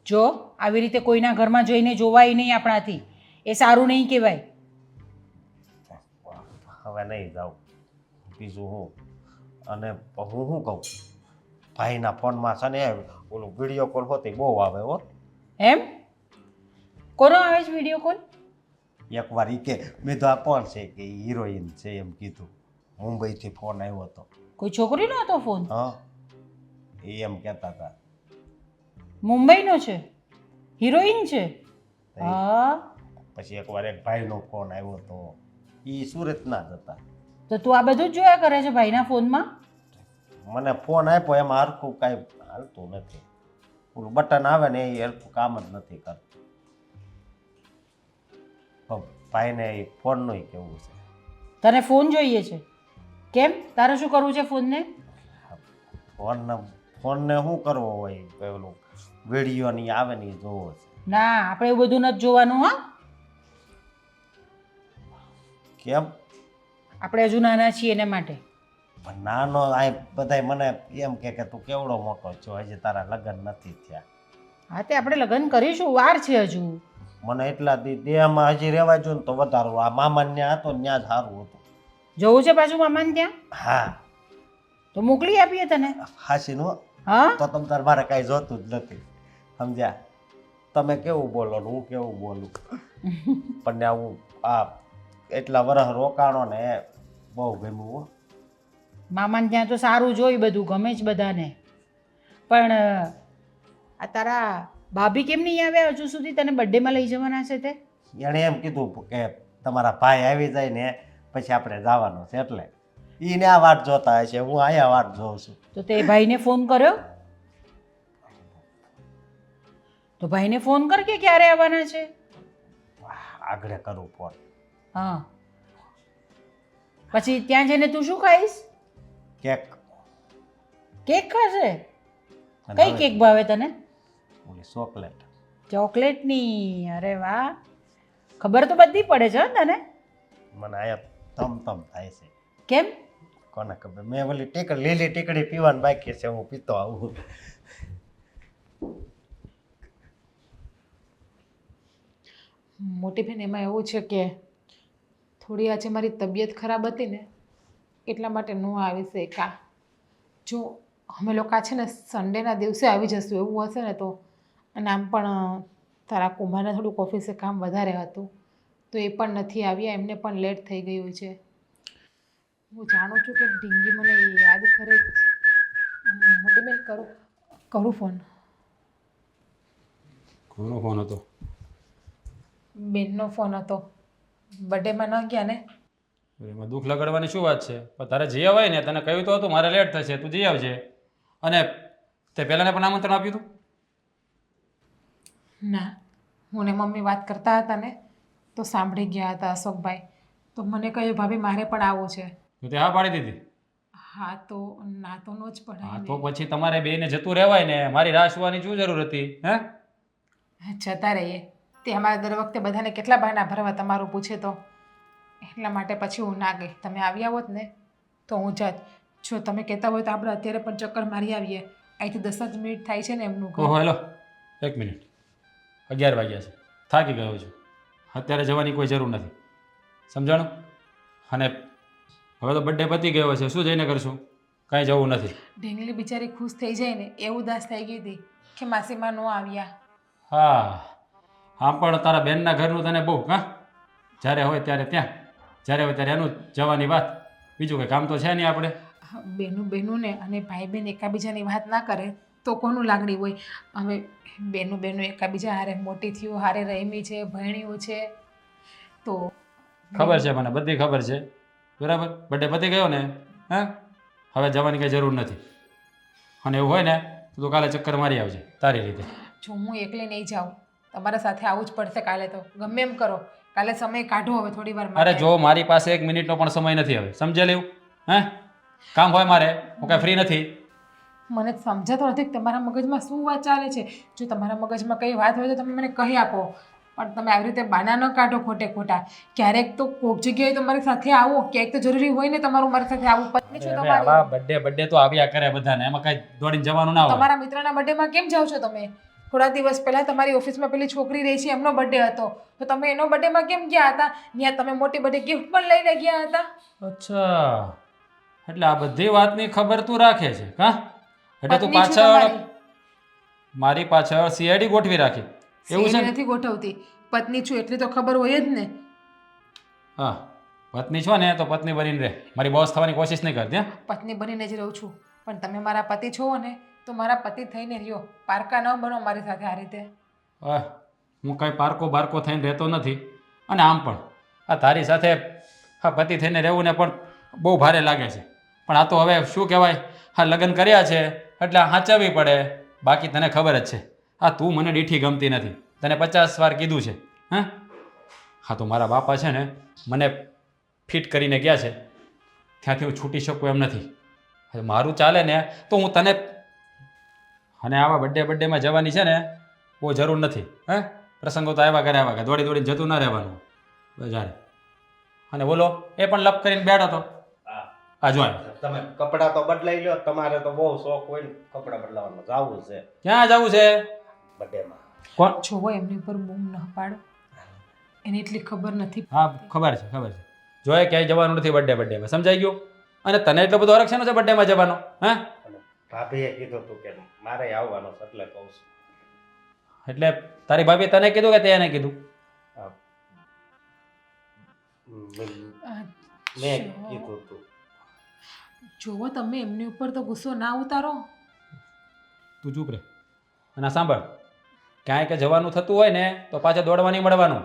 જો આવી રીતે કોઈના ઘરમાં જઈને જોવાય નહીં આપણાથી, એ સારું નહીં કહેવાય. હવે નહીં જાઉં. બીજું હું અને હું શું કહું, ભાઈના ફોનમાં છે ને ઓલું વિડીયો કોલ હોતી બહુ આવે હો. એમ? કોનો આવે છે વિડીયો કોલ? એકવાર ઈ કે મેં તો આ કોણ છે કે હિરોઈન છે એમ કીધું. મુંબઈથી ફોન આવ્યો હતો. કોઈ છોકરીનો હતો ફોન? હા, એ એમ કહેતા હતા. મુંબઈનો છે? હિરોઈન છે? હા. પછી એકવાર એક ભાઈનો ફોન આવ્યો હતો, એ સુરતના જ હતા. તો તું આ બધું જ જોયા કરે છે ભાઈના ફોનમાં? મને ફોન આપ્યો એમાં હરખું કાંઈ હાલતું નથી. ઓલું બટન આવે ને એ હરખું કામ જ નથી કરતું. ભાઈને એ ફોનનું કેવું છે. તને ફોન જોઈએ છે? કેમ, તારે શું કરવું છે ફોનને? ફોનને શું કરવો હોય, પેલું વિડીયો ની આવે ને એ જોવો છે. ના, આપણે એવું બધું નથી જોવાનું. હા, કેમ? આપણે હજુ નાના છીએ એના માટે. પણ નાનો આ બધાય મને એમ કે તું કેવડો મોટો છો, હજી તારા લગ્ન નથી થયા. હા, તે આપણે લગ્ન કરીશું, વાર છે હજુ. મને એટલા દેહમાં હજી રહેવા જો ને તો વધારું. આ મામા ત્યાં હતો ત્યાં જ સારું હતું. જવું છે પાછું મામાને ત્યાં? હા, તો મોકલી આપીએ તને. હાસી નો હા, તો તમ તાર મારે કાંઈ જોતું જ નથી, સમજ્યા? તમે કેવું બોલો ને હું કેવું બોલું, પણ હું આ એટલા વર્ષ રોકાણો ને એ બહુ ગમ્યું હો. મામાને ત્યાં તો સારું જોઈ, બધું ગમે જ બધાને. પણ આ તારા ભાભી કેમ નહીં આવ્યા હજુ સુધી? તને બર્થડેમાં લઈ જવાના છે તે? એણે એમ કીધું કે તમારા ભાઈ આવી જાય ને પછી આપણે જવાનું છે, એટલે એને આ વાટ જોતા હશે, હું અહીંયા વાટ જોઉં છું. તો તે ભાઈને ફોન કર્યો? તો ભાઈને ફોન કર કે ક્યારે આવવાના છે. આગળ કરું ફોન. હા, પછી ત્યાં જઈને તું શું ખાઈશ? કેક. કેક ખાશે? અને કઈ હવે કેક ભાવે તને? ઓલી ચોકલેટ. ચોકલેટની? અરે વાહ, ખબર તો બધી પડે છે હો તને. મને આયા તમ થાય છે. કેમ? કોને ખબર, મેં ઓલી લીલી ટીકડી પીવાનું બાકી છે, હું પીતો આવું. મોટી બેન, એમાં એવું છે કે થોડી આજે મારી તબિયત ખરાબ હતી ને એટલા માટે ન આવી શકા. જો અમે લોકો છે ને સન્ડેના દિવસે આવી જશું એવું હશે ને તો, અને આમ પણ તારા કુમારને થોડુંક ઓફિસે કામ વધારે હતું તો એ પણ નથી આવ્યા, એમને પણ લેટ થઈ ગયું છે. હું જાણું છું કે ઢીંગી મને યાદ કરે. મોટી બેન, કરું ફોન. કોનો ફોન હતો? બેનનો ફોન હતો. બર્થડેમાં ન ગયા ને? એમાં દુઃખ લગાડવાની શું વાત છે? પણ તારે જઈ અવાય ને, તને કહ્યું તો હતું મારે લેટ થશે, તું જઈ આવજે. અને તે પહેલાંને પણ આમંત્રણ આપ્યું હતું? ના, હું ને મમ્મી વાત કરતા હતા ને તો સાંભળી ગયા હતા અશોકભાઈ. તો મને કહ્યું ભાભી મારે પણ આવવું છે. તો તે હા પાડી દીધી? હા તો ના તો નો જ હા પડાય તો ને. પછી તમારે બેને જતું રહેવાય ને, મારી રાહ જોવાની શું જરૂર હતી? હે? જતા રહીએ. તે અમારે દર વખતે બધાને કેટલા બહાના ભરવા તમારું પૂછે તો. એટલા માટે પછી હું ના ગઈ. તમે આવ્યા હોત ને તો હું જાત. જો તમે કહેતા હોય તો આપણે અત્યારે પણ ચક્કર મારી આવીએ. અહીંથી 10 જ મિનિટ થાય છે ને એમનું ઘર. ઓહો હેલો, 1 મિનિટ. 11 વાગ્યા છે, થાકી ગયો છું. અત્યારે જવાની કોઈ જરૂર નથી, સમજાણું? અને હવે તો બર્થડે પતી ગયો છે, શું જઈને કરશું? કાંઈ જવું નથી. ઢીંગલી બિચારી ખુશ થઈ જાય ને એ ઉદાસ થઈ ગઈ હતી કે માસીમાં ન આવ્યા. હા, આમ પણ તારા બેનના ઘરનું તને બહુ, હા? જ્યારે હોય ત્યારે ત્યાં, જ્યારે હોય ત્યારે એનું જ જવાની વાત. બીજું કંઈ કામ તો છે નહીં આપણે. બેનું ને અને ભાઈ બહેન એકાબીજાની વાત ના કરે તો કોનું લાગણી હોય? હવે બેનું એકાબીજા હારે મોટી થયું, હારે રમી છે, ભણ્યું છે, તો ખબર છે મને, બધી ખબર છે, બરાબર. બર્થડે પતી ગયો ને, હા? હવે જવાની કંઈ જરૂર નથી. અને એવું હોય ને તો તું કાલે ચક્કર મારી આવજે તારી રીતે. જો હું એકલી નહીં જાઉં, તમારા સાથે આવવું જ પડશે કાલે. તો ગમે એમ કરો, કાલે સમય કાઢો હવે થોડી વાર અરે જો મારી પાસે 1 મિનિટનો પણ સમય નથી હવે, સમજે લેવું? હે? કામ હોય મારે, હું કાંઈ ફ્રી નથી. મને સમજાતો નથી કે તમારા મગજમાં શું વાત ચાલે છે. જો તમારા મગજમાં કઈ વાત હોય તો તમે મને કહી આપો, પણ તમે આવી રીતે બાના ન કાઢો ખોટે ખોટા. ક્યારેક તો કોઈક જગ્યાએ તમારી સાથે આવો, ક્યાંક તો જરૂરી હોય ને તમારું મારી સાથે આવું. પત્ની છો હવે તમારી. આવા બર્થડે તો આવ્યા કરે બધાને, એમાં કાંઈ દોડીને જવાનું ના હોય. તમારા મિત્રના બર્થડેમાં કેમ જાઓ છો તમે? થોડા દિવસ પહેલા તમારી ઓફિસમાં પેલી છોકરી રહી છે એમનો બર્થડે હતો, તો તમે એનો બર્થડેમાં કેમ ગયા હતા? ત્યાં તમે મોટી બર્થડે ગિફ્ટ પણ લઈને ગયા હતા. અચ્છા, એટલે આ બધી વાતની ખબર તું રાખે છે, હા? એટલે તું પત્ની છું પાછળ તમારી. મારી પાછળ સીઆઈડી ગોઠવી રાખી એવું છે સીએડી ને? નથી ગોઠવતી. પત્ની છું એટલી તો ખબર હોય જ ને. હા, પત્ની છો ને તો પત્ની બનીને રહે, મારી બોસ થવાની કોશિશ નહીં કરતી. હા, પત્ની બનીને જ રહું છું, પણ તમે મારા પતિ છો ને તો મારા પતિ થઈને રહ્યો. પારકા ન બનો મારી સાથે આ રીતે. હું કાંઈ પારકો બારકો થઈને રહેતો નથી. અને આમ પણ આ તારી સાથે હા પતિ થઈને રહેવું ને પણ બહુ ભારે લાગે છે. પણ આ તો હવે શું કહેવાય, હા લગ્ન કર્યા છે એટલે હાચવવી પડે. બાકી તને ખબર જ છે, હા તું મને દીઠી ગમતી નથી, તને 50 વાર કીધું છે. હા તો મારા બાપા છે ને મને ફિટ કરીને ગયા છે, ત્યાંથી હું છૂટી શકું એમ નથી. હવે મારું ચાલે ને તો હું તને, અને આવા બર્થડેમાં જવાની છે ને બહુ જરૂર નથી. પ્રસંગો તો આવ્યા કરે દોડી દોડીને જતું ના રહેવાનું બજારે. અને બોલો એ પણ લપ કરીને બેઠો હતો. હા, આ જો તમે કપડાં તો બદલાઈ લ્યો, તમારે તો બહુ શોખ હોય ને કપડાં બદલાવાનો. જાવું છે ક્યાં જવું છે? બર્થડેમાં. કોણ? જોવો એમની ઉપર બૂમ ન પાડો, એને એટલી ખબર નથી. હા ખબર છે. જોએ ક્યાંય જવાનું નથી બર્થડેમાં, સમજાઈ ગયું? અને તને એટલો બધો હરખ છે ને બર્થડેમાં જવાનો? હા, અને ભાભીએ કીધું તું કે મારે આવવાનું છે એટલે કહું છું. એટલે તારી ભાભી તને કીધું કે તે એને કીધું? હા. મેં કીધું તું. જોવો તમે એમની ઉપર તો ગુસ્સો ના ઉતારો. તું ચૂપ રહે. અને સાંભળ, ક્યાંય કે જવાનું થતું હોય ને તો પાછા દોડવાની મળવાનું.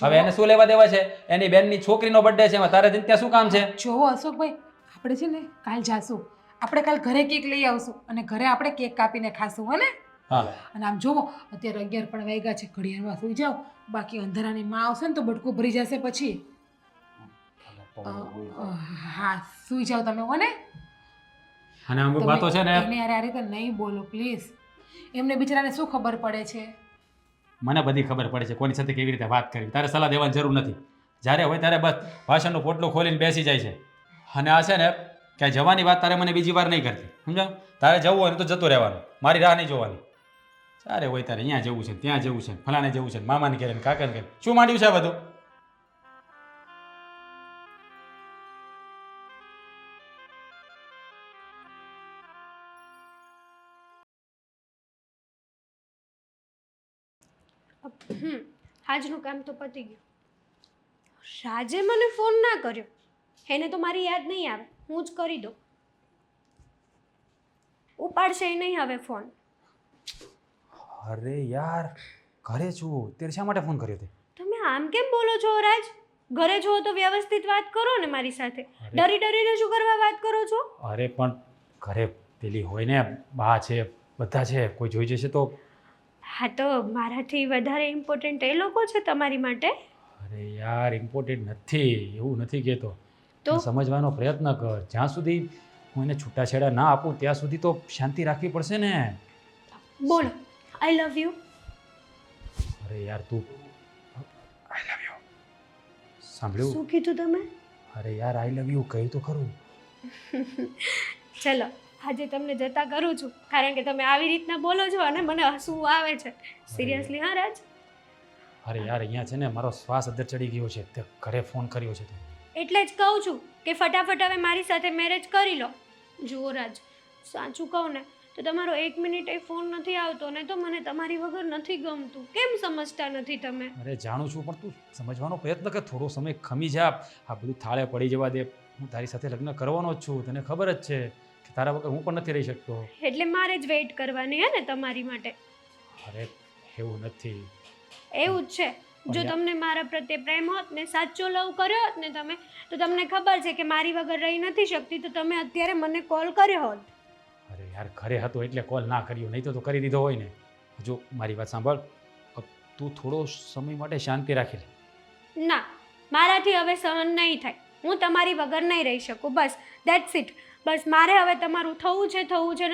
હવે એને શું લેવા દેવા છે? એની બેનની છોકરીનો બર્થડે છે, એમાં તારે ત્યાં શું કામ છે? જોવો અશોકભાઈ, આપણે છે ને કાલ જાશું, આપણે કાલ ઘરે કેક લઈ આવશું અને ઘરે આપણે કેક કાપીને ખાશું, હો ને? હા, અને આમ જોવો અત્યારે 11 પણ વાગ્યા છે, ઘડિયાળમાં સુઈ જાઓ, બાકી અંધારાની માં આવશે ને તો બટકું ભરી જશે પછી. હા સુઈ જાઓ તમે, હો ને? અને અમુક વાતો છે ને એને આ રીતે નહીં બોલો પ્લીઝ. એમને બિચારાને શું ખબર પડે છે? મને બધી ખબર પડે છે કોની સાથે કેવી રીતે વાત કરવી. તારે સલાહ દેવાની જરૂર નથી. જ્યારે હોય ત્યારે બસ ભાષણનું પોટલું ખોલીને બેસી જાય છે. અને આ છે ને ક્યાંય જવાની વાત તારે મને બીજી વાર નહીં કરતી, સમજાવ? તારે જવું હોય ને તો જતું રહેવાનું, મારી રાહ નહીં જોવાની. ચારે હોય તારે અહીંયા જવું છે, ત્યાં જવું છે, ફલાણે જવું છે, મામાને ઘરે ને કાકાને ઘરે. શું માંડ્યું છે આ બધું? આજનું કામ તો પતી ગયું. રાજે મને ફોન ના કર્યો, એને તો મારી યાદ નહીં આવે, હું જ કરી દઉં. ઉપાડશે નહીં હવે ફોન. અરે યાર ઘરે છું ત્યારે શા માટે ફોન કર્યો તે તમે આમ કેમ બોલો છો રાજ? ઘરે છો તો વ્યવસ્થિત વાત કરો ને મારી સાથે. ડરી ડરીને શું કરવા વાત કરો છો? અરે પણ ઘરે પેલી હોય ને બા છે બધા છે કોઈ જોઈ જશે તો હા તો મારાથી વધારે ઇમ્પોર્ટન્ટ એ લોકો છે તમારી માટે. અરે યાર ઇમ્પોર્ટન્ટ નથી એવું નથી કહેતો તો? તું સમજવાનો પ્રયત્ન કર જ્યાં સુધી હું એને છૂટાછેડા ના આપું ત્યાં સુધી તો શાંતિ રાખવી પડશે ને બોલો આઈ લવ યુ. અરે યાર તું આઈ લવ યુ સાંભળ્યું શું કીધું તમે? અરે યાર આઈ લવ યુ કહ્યું તો ખરું ચલો આજે તમને જતા કરું છું કારણ કે તમે આવી રીતના બોલો છો અને મને હસવું આવે છે. સિરિયસલી હા રાજ? અરે યાર અહીંયા છે ને મારો શ્વાસ અદ્દર ચડી ગયો છે તે ઘરે ફોન કર્યો છે તું એટલે જ કહું છું કે ફટાફટ હવે મારી સાથે મેરેજ કરી લો. જુઓ રાજ સાચું કહું ને તો તમારો 1 મિનિટ એ ફોન નથી આવતો ને તો મને તમારી વગર નથી ગમતું. કેમ સમજતા નથી તમે? અરે જાણું છું પણ તું સમજવાનો પ્રયત્ન કર થોડો સમય ખમી જા આ બધું થાળે પડી જવા દે હું તારી સાથે લગ્ન કરવાનો જ છું તને ખબર જ છે કે તારા વગર હું પણ નથી રહી શકતો. એટલે મારે જ વેઇટ કરવાની હે ને તમારી માટે? અરે એવું નથી એવું જ છે. જો તમને મારા પ્રત્યે પ્રેમ હોત ને સાચો લવ કર્યો હોત ને તમે તો તમને ખબર છે કે મારી વગર રહી નથી શકતી તો તમે અત્યારે મને કોલ કર્યો હોત. અરે યાર ઘરે હતો એટલે કોલ ના કર્યો નહીં તો કરી દીધો હોય ને જો મારી વાત સાંભળ તું થોડો સમય માટે શાંતિ રાખી લે. ના મારાથી હવે સહન નહીં થાય. હું તમારી વગર નહીં રહી શકું. બસ દેટ્સ ઇટ. બસ મારે હવે તમારું થવું છે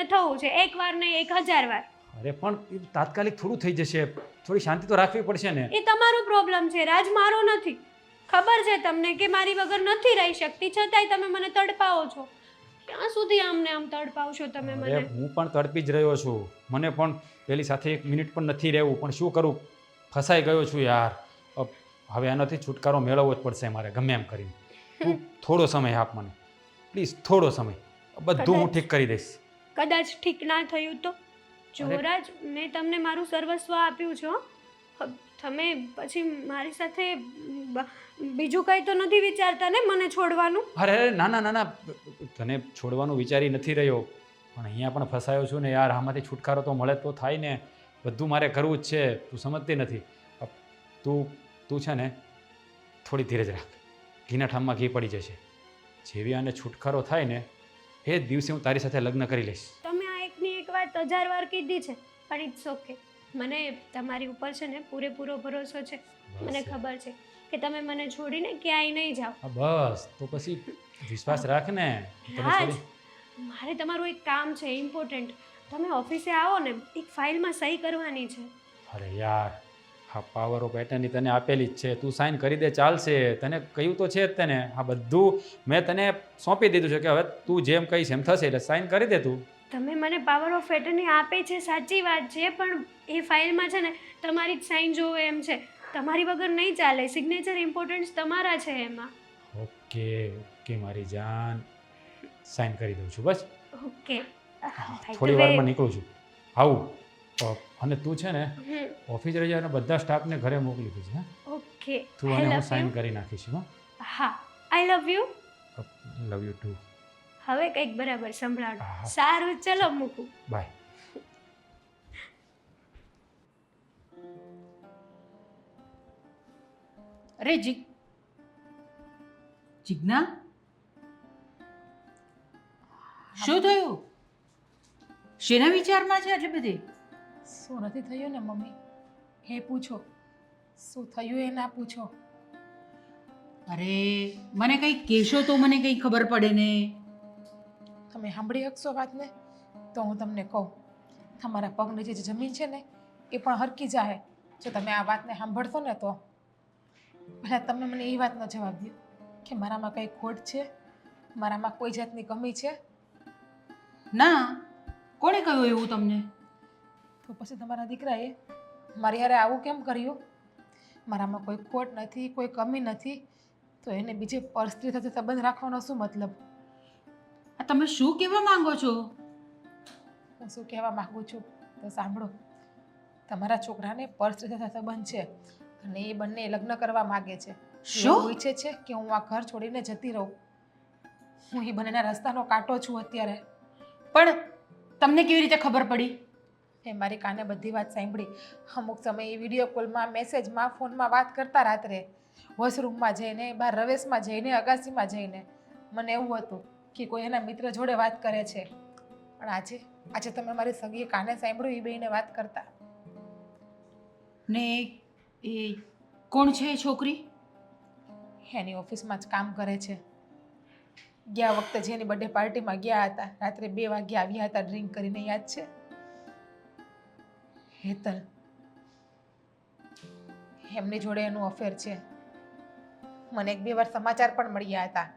ને થવું છે. એકવાર નહીં 1000 વાર. અરે પણ એ તાત્કાલિક થોડું થઈ જશે થોડી શાંતિ તો રાખવી પડશે ને. એ તમારો પ્રોબ્લેમ છે રાજ મારો નથી. ખબર છે તમને કે મારી વગર નથી રહી શકતી છતાંય તમે મને તડપાવો છો. ક્યાં સુધી આમને આમ તડપાવશો તમે અરે મને? હું પણ તડપી જ રહ્યો છું મને પણ પેલી સાથે 1 મિનિટ પણ નથી રહેવું પણ શું કરું ફસાઈ ગયો છું યાર હવે આનાથી છુટકારો મેળવવો જ પડશે મારે ગમે એમ કરીને તું થોડો સમય આપ મને પ્લીઝ થોડો સમય બધું હું ઠીક કરી દઈશ. કદાચ ઠીક ના થયું તો? જોરાજ મેં તમને મારું સર્વસ્વ આપ્યું છે હો. તમે પછી મારી સાથે બીજું કંઈ તો નથી વિચારતા ને મને છોડવાનું? અરે ના ના ના ના તને છોડવાનું વિચારી નથી રહ્યો પણ અહીંયા પણ ફસાયો છું ને યાર આમાંથી છુટકારો તો મળે તો થાય ને બધું મારે કરવું જ છે તું સમજતી નથી તું છે ને થોડી ધીરજ રાખ ઘીના ઠામમાં ઘી પડી જશે જેવી આને છુટકારો થાય ને એ જ દિવસે હું તારી સાથે લગ્ન કરી લઈશ. તમે આ એકની એક વાત 1000 વાર કીધી છે પણ ઇટ્સ ઓકે. મને તમારી ઉપર છે ને પૂરેપૂરો ભરોસો છે. મને ખબર છે કે તમે મને છોડીને ક્યાંય નહીં જાઓ. બસ તો પછી વિશ્વાસ રાખ ને હા મારે તમારું એક કામ છે ઇમ્પોર્ટન્ટ. તમે ઓફિસે આવો ને એક ફાઇલમાં સહી કરવાની છે. અરે યાર હા પાવર ઓફ એટર્ની તને આપેલી જ છે તું સાઇન કરી દે ચાલશે તને કહ્યું તો છે જ તને આ બધું મેં તને સોંપી દીધું છે કે હવે તું જેમ કહીશ એમ થશે એટલે સાઇન કરી દે તું. તમે મને પાવર ઓફ એટર્ની આપી છે સાચી વાત છે પણ એ ફાઇલમાં છે ને તમારી જ સાઇન જોવે એમ છે. તમારી વગર નહીં ચાલે. સિગ્નેચર ઇમ્પોર્ટન્સ તમારા છે એમાં. ઓકે મારી જાન સાઇન કરી દઉં છું બસ ઓકે થોડી વારમાં નીકળું છું આવું અને તું છે ને ઓફિસ રહી જાય અને બધા સ્ટાફને ઘરે મોકલી દીધું છે ઓકે તું અને હું સાઇન કરી નાખીશું હા I love you. Love you too. હવે કંઈક બરાબર સંભળાડો. સારું ચલો મૂકું. બાય. અરે જીજ્ઞા શું થયું? શેના વિચારમાં છે આટલી બધી? શું નથી થયું ને મમ્મી એ પૂછો. શું થયું એ ના પૂછો. અરે મને કંઈ કહેશો તો મને કંઈ ખબર પડે ને. તમે સાંભળી શકશો વાતને તો હું તમને કહું. તમારા પગની જે જમીન છે ને એ પણ હરકી જાય જો તમે આ વાતને સાંભળશો ને તો. પહેલાં તમે મને એ વાતનો જવાબ દો કે મારામાં કંઈ ખોટ છે? મારામાં કોઈ જાતની કમી છે? ના કોણે કહ્યું એવું તમને? તો પછી તમારા દીકરાએ મારી હારે આવું કેમ કર્યું? મારામાં કોઈ ખોટ નથી કોઈ કમી નથી તો એને બીજે પર સ્ત્રી સાથે સંબંધ રાખવાનો શું મતલબ? આ તમે શું કહેવા માંગો છો? હું શું કહેવા માગું છું તો સાંભળો. તમારા છોકરાને પર સ્ત્રી સાથે સંબંધ છે અને એ બંને લગ્ન કરવા માગે છે. શું ઈચ્છે છે કે હું આ ઘર છોડીને જતી રહું. હું એ બંનેના રસ્તાનો કાંટો છું અત્યારે. પણ તમને કેવી રીતે ખબર પડી? મેં મારી કાને બધી વાત સાંભળી. અમુક સમયે વિડીયો કોલમાં, મેસેજમાં, ફોનમાં વાત કરતા રાત્રે, વોશરૂમમાં જઈને, બહાર રવેશમાં જઈને, અગાસીમાં જઈને. મને એવું હતું કે કોઈ એના મિત્ર જોડે વાત કરે છે. પણ આજે તમે મારી સગીએ કાને સાંભળ્યું એ બેયને વાત કરતા. ને એ કોણ છે એ છોકરી? એની ઓફિસમાં જ કામ કરે છે. ગયા વખતે જેની બર્થડે પાર્ટીમાં ગયા હતા, રાત્રે 2 વાગે આવ્યા હતા ડ્રિંક કરીને, યાદ છે? હેતલ, એમની જોડે એનું અફેર છે. મને 1-2 વાર સમાચાર પણ મળ્યા હતા,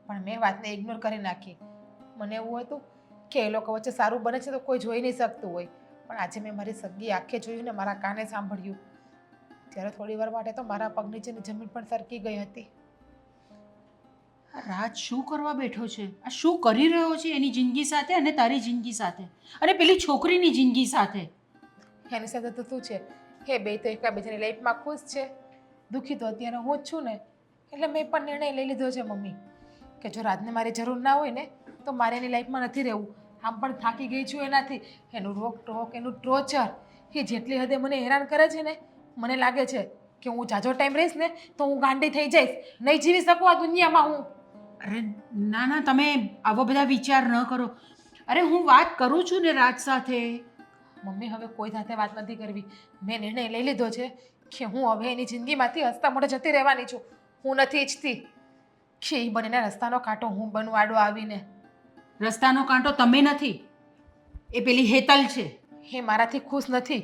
પણ મેં વાતને ઇગ્નોર કરી નાખી. મને એવું હતું કે એ લોકો વચ્ચે સારું બને છે તો કોઈ જોઈ નહીં શકતું હોય, પણ આજે મેં મારી સગી આંખે જોયું ને મારા કાને સાંભળ્યું, ત્યારે થોડી વાર માટે તો મારા પગ નીચેની જમીન પણ સરકી ગઈ હતી. આ રાજ શું કરવા બેઠો છે? આ શું કરી રહ્યો છે એની જિંદગી સાથે અને તારી જિંદગી સાથે અને પેલી છોકરીની જિંદગી સાથે? એની સાથે તો શું છે, એ બે તો એકબીજાની લાઈફમાં ખુશ છે. દુઃખી તો અત્યારે હું જ છું ને. એટલે મેં પણ નિર્ણય લઈ લીધો છે મમ્મી, કે જો રાજને મારી જરૂર ના હોય ને તો મારે એની લાઈફમાં નથી રહેવું. આમ પણ થાકી ગઈ છું એનાથી. એનું રોકટોક, એનું ટોર્ચર, એ જેટલી હદે મને હેરાન કરે છે ને, મને લાગે છે કે હું જાજો ટાઈમ રહીશ ને તો હું ગાંડી થઈ જઈશ, નહીં જીવી શકું આ દુનિયામાં હું. અરે ના ના, તમે આવા બધા વિચાર ન કરો. અરે હું વાત કરું છું ને રાજ સાથે. મમ્મી, હવે કોઈ સાથે વાત નથી કરવી. મેં નિર્ણય લઈ લીધો છે કે હું હવે એની જિંદગીમાંથી હસતા મોઢે જતી રહેવાની છું. હું નથી ઈચ્છતી કે એ બનીને રસ્તાનો કાંટો હું બનવા આડો આવીને. રસ્તાનો કાંટો તમે નથી, એ પેલી હેતલ છે. એ મારાથી ખુશ નથી.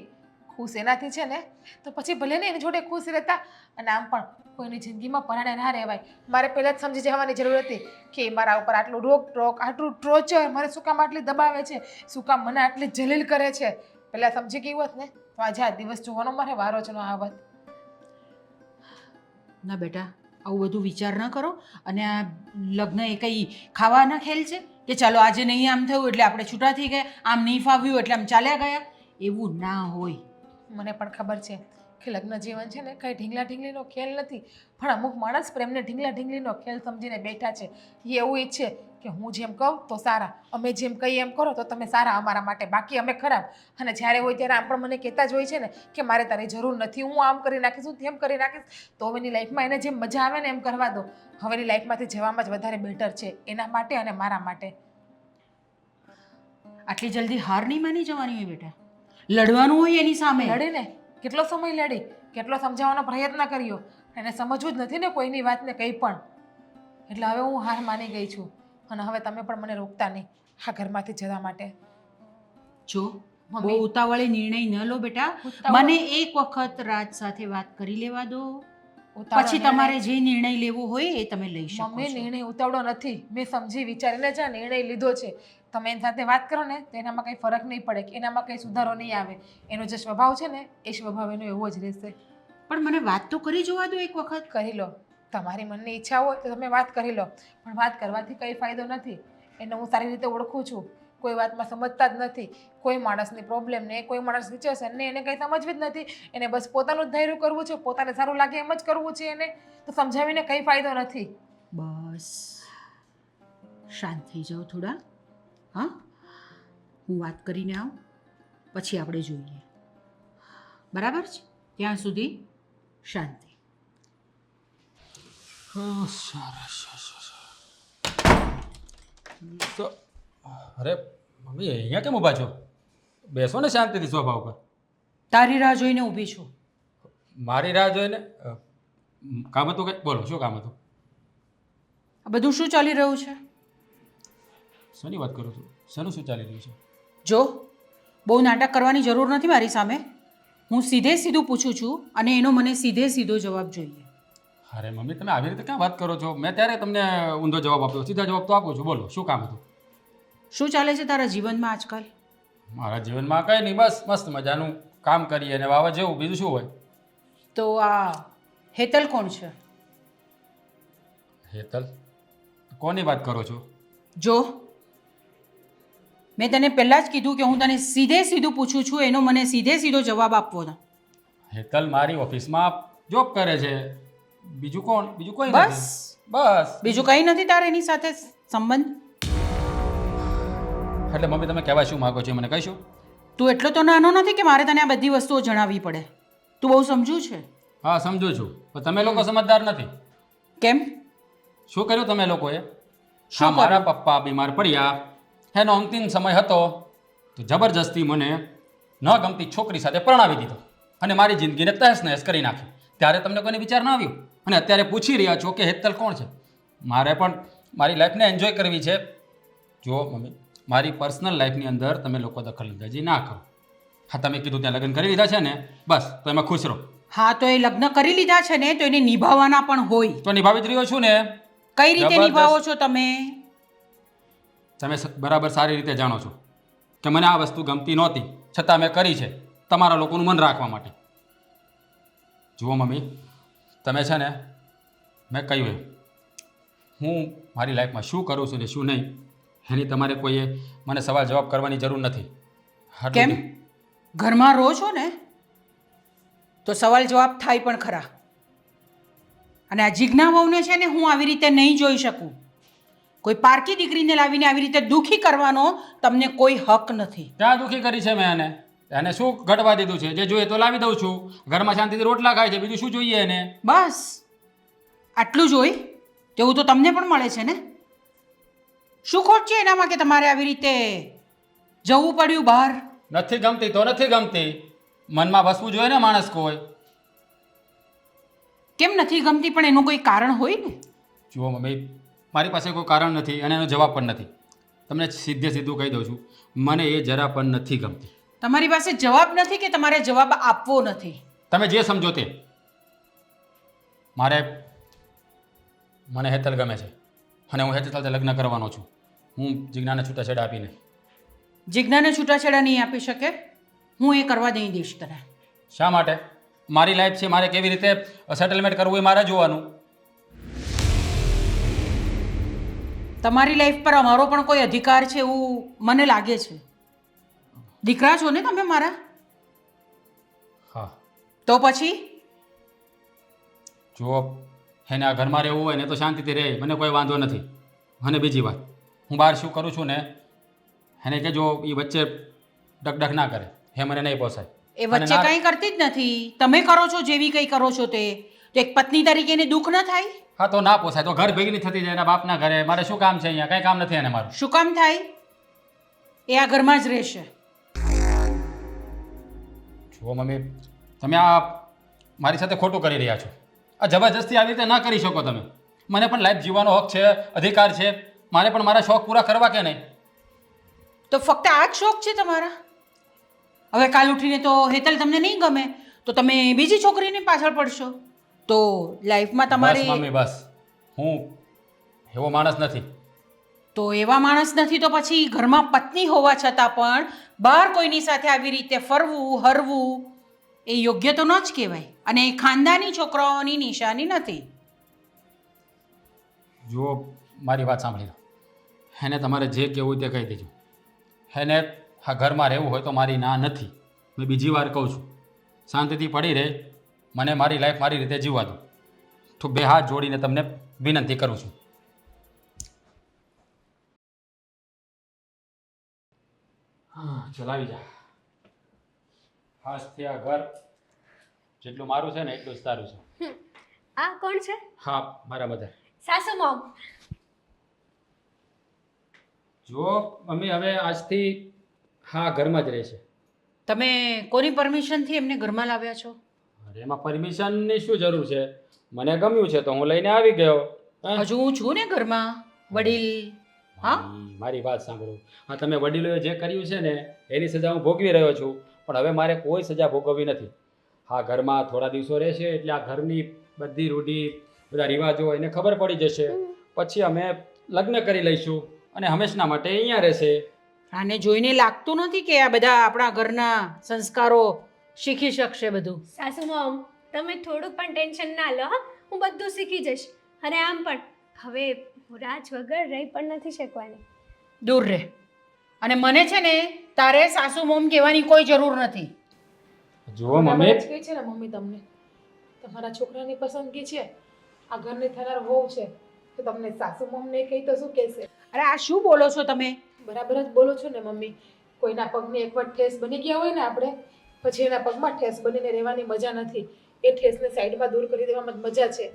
ખુશ એનાથી છે ને તો પછી ભલે ને એની જોડે ખુશ રહેતા. અને આમ પણ કોઈની જિંદગીમાં પરાણે ના રહેવાય. મારે પહેલાં જ સમજી જવાની જરૂર હતી કે મારા ઉપર આટલું રોકટોક, આટલું ટોર્ચર, મારે શું કામ આટલી દબાવે છે, શું કામ મને આટલી જલીલ કરે છે. પહેલાં સમજી ગઈ હોત ને તો આજે આ દિવસ જોવાનો મારે વારો જ ન આવત. ના બેટા, આવું બધું વિચાર ન કરો. અને આ લગ્ન એ કંઈ ખાવાના ખેલ છે કે ચાલો આજે નહીં આમ થયું એટલે આપણે છૂટા થઈ ગયા, આમ નહીં ફાવ્યું એટલે આમ ચાલ્યા ગયા? એવું ના હોય. મને પણ ખબર છે કે લગ્ન જીવન છે ને કંઈ ઢીંગલા ઢીંગલીનો ખેલ નથી, પણ અમુક માણસ પ્રેમને ઢીંગલા ઢીંગલીનો ખેલ સમજીને બેઠા છે. એ એવું ઈચ્છે કે હું જેમ કહું તો સારા, અમે જેમ કહીએ એમ કરો તો તમે સારા અમારા માટે, બાકી અમે ખરાબ. અને જ્યારે હોય ત્યારે આમ પણ મને કહેતા જ હોય છે ને કે મારે તારી જરૂર નથી, હું આમ કરી નાખીશ, હું તેમ કરી નાખીશ. તો હવેની લાઈફમાં એને જેમ મજા આવે ને એમ કરવા દો. હવેની લાઈફમાંથી જવામાં જ વધારે બેટર છે એના માટે અને મારા માટે. આટલી જલ્દી હાર નહીં માની જવાની હોય બેટા. લડવાનું હોય એની સામે. લડીને કેટલો સમય લડી, કેટલો સમજાવવાનો પ્રયત્ન કર્યો, એને સમજવું જ નથી ને કોઈની વાતને કંઈ પણ. એટલે હવે હું હાર માની ગઈ છું અને હવે તમે પણ મને રોકતા નહીં આ ઘરમાંથી જવા માટે. જો મમ્મી. બહુ ઉતાવળે નિર્ણય ન લો બેટા. ઉતાવળ- મને એક વખત રાજ સાથે વાત કરી લેવા દો, ઉતાવળો પછી નિર્ણય- તમારે જે નિર્ણય લેવો હોય એ તમે લઈ શકો મમ્મી, છો. નિર્ણય ઉતાવળો નથી. મેં સમજી વિચારીને જ આ નિર્ણય લીધો છે. તમે એની સાથે વાત કરો ને તો એનામાં કંઈ ફરક નહીં પડે, કે એનામાં કંઈ સુધારો નહીં આવે. એનો જે સ્વભાવ છે ને એ સ્વભાવ એનો એવો જ રહેશે. પણ મને વાત તો કરી જોવા દો એક વખત. કરી લો, તમારી મનની ઈચ્છા હોય તો તમે વાત કરી લો, પણ વાત કરવાથી કંઈ ફાયદો નથી. એને હું સારી રીતે ઓળખું છું. કોઈ વાતમાં સમજતા જ નથી. કોઈ માણસની પ્રોબ્લેમને, કોઈ માણસ સિચ્યુએશનને એને કંઈ સમજવી જ નથી. એને બસ પોતાનું જ ધૈર્ય કરવું છે, પોતાને સારું લાગે એમ જ કરવું છે એને. તો સમજાવીને કંઈ ફાયદો નથી. બસ શાંત થઈ જાઓ થોડા. હા, હું વાત કરીને આવું પછી આપણે જોઈએ. બરાબર છે? ત્યાં સુધી શાંતિ. તો અરે મમ્મી, અહીંયા કેમ ઊભા છો? બેસો ને શાંતિથી સોફા ઉપર. તારી રાહ જોઈને ઊભી છું. મારી રાહ જોઈને કામ હતું કંઈ? બોલો, શું કામ હતું? આ બધું શું ચાલી રહ્યું છે? શેની વાત કરું છું? શેનું શું ચાલી રહ્યું છે? જો, બહુ નાટક કરવાની જરૂર નથી મારી સામે. હું સીધે સીધું પૂછું છું અને એનો મને સીધે સીધો જવાબ જોઈએ. અરે મમ્મી, તમે આવી રીતે ક્યાં વાત કરો છો? મેં ત્યારે તમને ઊંધો જવાબ આપ્યો, સીધા જવાબ તો આપું છું. બોલો, શું કામ હતું? શું ચાલે છે તારા જીવનમાં આજકાલ? મારા જીવનમાં કંઈ નહીં, બસ મસ્ત મજાનું કામ કરીએ અને વાવા જેવું, બીજું શું હોય? તો આ હેતલ કોણ છે? હેતલ? કોની વાત કરો છો? જો, મેં તને પહેલાં જ કીધું કે હું તને સીધે સીધું પૂછું છું, એનો મને સીધે સીધો જવાબ આપવો છે. હેતલ મારી ઓફિસમાં જોબ કરે છે. બીજું કોણ? બીજું કોઈ બસ? નથી. બસ. બીજું કંઈ નથી તારે એની સાથે સંબંધ? એટલે મમ્મી, તમે કહેવા શું માગો છો મને કહીશું? તું એટલો તો નાનો નથી કે મારે તને આ બધી વસ્તુઓ જણાવવી પડે. તું બહુ સમજુ છે. હા સમજુ છું, પણ તમે લોકો સમજદાર નથી. કેમ? શું કર્યું તમે લોકોએ? શું હા, મારા પપ્પા બીમાર પડ્યા, એનો અંતિમ સમય હતો, તો જબરજસ્તી મને ન ગમતી છોકરી સાથે પરણાવી દીધો અને મારી જિંદગીને તહેસ નહેસ કરી નાખી. ત્યારે તમને કોઈને વિચાર ના આવ્યો? અને અત્યારે પૂછી રહ્યા છો કે હેતલ કોણ છે? મારે પણ મારી લાઈફને એન્જોય કરવી છે. જુઓ મમ્મી, મારી પર્સનલ લાઈફની અંદર તમે લોકો દખલઅંદાજી ના કરો. હા, તમે કીધું ત્યાં લગ્ન કરી લીધા છે ને, બસ તો એમાં ખુશ રહો. હા, તો એ લગ્ન કરી લીધા છે ને, તો એને નિભાવવાના પણ હોય. તો નિભાવી જ રહ્યો છું ને. કઈ રીતે જબરદસ્ત. નિભાવો છો તમે? તમે બરાબર સારી રીતે જાણો છો કે મને આ વસ્તુ ગમતી નહોતી, છતાં મેં કરી છે તમારા લોકોનું મન રાખવા માટે. જુઓ મમ્મી, તમે છે ને, મેં કહ્યું એમ, હું મારી લાઈફમાં શું કરું છું ને શું નહીં એની તમારે કોઈએ મને સવાલ જવાબ કરવાની જરૂર નથી. આટલું કેમ? જ. ઘરમાં રહો છો ને, તો સવાલ જવાબ થાય પણ ખરા. અને આ જીજ્ઞા વહુને છે ને, હું આવી રીતે નહીં જોઈ શકું. કોઈ પારકી દીકરીને લાવીને આવી રીતે દુઃખી કરવાનો તમને કોઈ હક નથી. ક્યાં દુઃખી કરી છે મેં એને શું ઘટવા દીધું છે? જે જોઈએ તો લાવી દઉં છું, ઘરમાં શાંતિથી રોટલા ખાય છે, બીજું શું જોઈએ એને? બસ આટલું જ હોય? તેવું તો તમને પણ મળે છે ને. શું ખોટ છે એનામાં કે તમારે આવી રીતે જવું પડ્યું બહાર? નથી ગમતી તો નથી ગમતી, મનમાં વસવું જોઈએ ને માણસ કોઈ. કેમ નથી ગમતી? પણ એનું કોઈ કારણ હોય ને. જુઓ મમ્મી, મારી પાસે કોઈ કારણ નથી અને એનો જવાબ પણ નથી. તમને સીધે સીધું કહી દઉં છું, મને એ જરા પણ નથી ગમતી. તમારી પાસે જવાબ નથી કે તમારે જવાબ આપવો નથી? તમે જે સમજો તે. મને હેતલ ગમે છે અને હું હેતલ સાથે લગ્ન કરવાનો છું. હું જીજ્ઞાને છૂટાછેડા આપી નહીં. જીજ્ઞાને છૂટાછેડા નહીં આપી શકે. હું એ કરવા નહીં દઈશ તને. શા માટે? મારી લાઈફ છે, મારે કેવી રીતે સેટલમેન્ટ કરવું એ મારે જોવાનું. તમારી લાઈફ પર અમારો પણ કોઈ અધિકાર છે એવું મને લાગે છે. દીકરા છો ને તમે મારા? હા. તો પછી જુઓ, એને આ ઘરમાં રહેવું હોય ને તો શાંતિથી રહે, મને કોઈ વાંધો નથી. અને બીજી વાત, હું બહાર શું કરું છું ને એને કે જો એ વચ્ચે ડકડક ના કરે, એ મને નહીં પોસાય. એ વચ્ચે કંઈ કરતી જ નથી. તમે કરો છો જેવી કંઈ કરો છો તે. તો એક પત્ની તરીકે એને દુઃખ ન થાય? હા, તો ના પોસાય તો ઘર ભેગી થતી જાય એના બાપના ઘરે. મારે શું કામ છે અહીંયા? કંઈ કામ નથી એને મારું. શું કામ થાય? એ આ ઘરમાં જ રહેશે. જુઓ મમ્મી, તમે આ મારી સાથે ખોટું કરી રહ્યા છો. આ જબરજસ્તી આવી રીતે ના કરી શકો તમે. મને પણ લાઈફ જીવવાનો હક છે, અધિકાર છે. મારે પણ મારા શોખ પૂરા કરવા કે નહીં? તો ફક્ત આ જ શોખ છે તમારા? હવે કાલ ઉઠીને તો હેતલ તમને નહીં ગમે તો તમે બીજી છોકરીની પાછળ પડશો. તો લાઈફમાં બસ તમારી મમ્મી બસ, હું એવો માણસ નથી. તો એવા માણસ નથી તો પછી ઘરમાં પત્ની હોવા છતાં પણ બહાર કોઈની સાથે આવી રીતે ફરવું હરવું એ યોગ્ય તો ન જ કહેવાય. અને એ ખાનદાની છોકરાઓની નિશાની નથી. જુઓ, મારી વાત સાંભળી લો. એને તમારે જે કહેવું હોય તે કહી દેજો. એને આ ઘરમાં રહેવું હોય તો મારી ના નથી. મેં બીજી વાર કહું છું, શાંતિથી પડી રહે, મને મારી લાઈફ મારી રીતે જીવવા દો. તો બે હાથ જોડીને તમને વિનંતી કરું છું. હા, ચલાવી જા. આજથી આ ઘર જેટલું મારું છે ને એટલું જ તારું છે. આ કોણ છે? હા, મારા મધર. સાસુ મોમ. જુઓ મમ્મી, હવે આજથી હા ઘરમાં જ રહેશે. તમે કોની પરમિશનથી એમને ઘરમાં લાવ્યા છો? અરે એમાં પરમિશનની શું જરૂર છે? મને ગમ્યું છે તો હું લઈને આવી ગયો. હે? હજુ હું છું ને ઘરમાં વડીલ. હા, મારી વાત સાંભળો. હા, તમે વડીલોએ જે કર્યું છે ને એની સજા હું ભોગવી રહ્યો છું, પણ હવે મારે કોઈ સજા ભોગવવી નથી. હા, ઘરમાં થોડા દિવસો રહેશે એટલે આ ઘરની બધી રૂઢી, બધા રિવાજો એને ખબર પડી જશે. પછી અમે લગ્ન કરી લઈશું અને હંમેશના માટે અહીંયા રહેશે. આને જોઈને લાગતું નથી કે આ બધા આપણા ઘરના સંસ્કારો શીખી શકશે બધું. સાસુ મોમ, તમે થોડુંક પણ ટેન્શન ના લો. હા, હું બધું શીખી જઈશ. અને આમ પણ હવે હું રાજ વગર રહી પણ નથી શકવાની. દૂર રહે. અને મને છે ને તારે સાસુ મોમ કહેવાની કોઈ જરૂર નથી. જુઓ બરાબર મમ્મી, જ કહે છે ને મમ્મી તમને. તમારા છોકરાની પસંદગી છે, આ ઘરની થનાર વહુ છે, તો તમને સાસુ મોમ નહીં કહી તો શું કહેશે? અરે આ શું બોલો છો તમે? બરાબર જ બોલો છો ને મમ્મી. કોઈના પગની એકવાર ઠેસ બની ગયા હોય ને આપણે, પછી એના પગમાં ઠેસ બનીને રહેવાની મજા નથી. એ ઠેસને સાઈડમાં દૂર કરી દેવામાં જ મજા છે.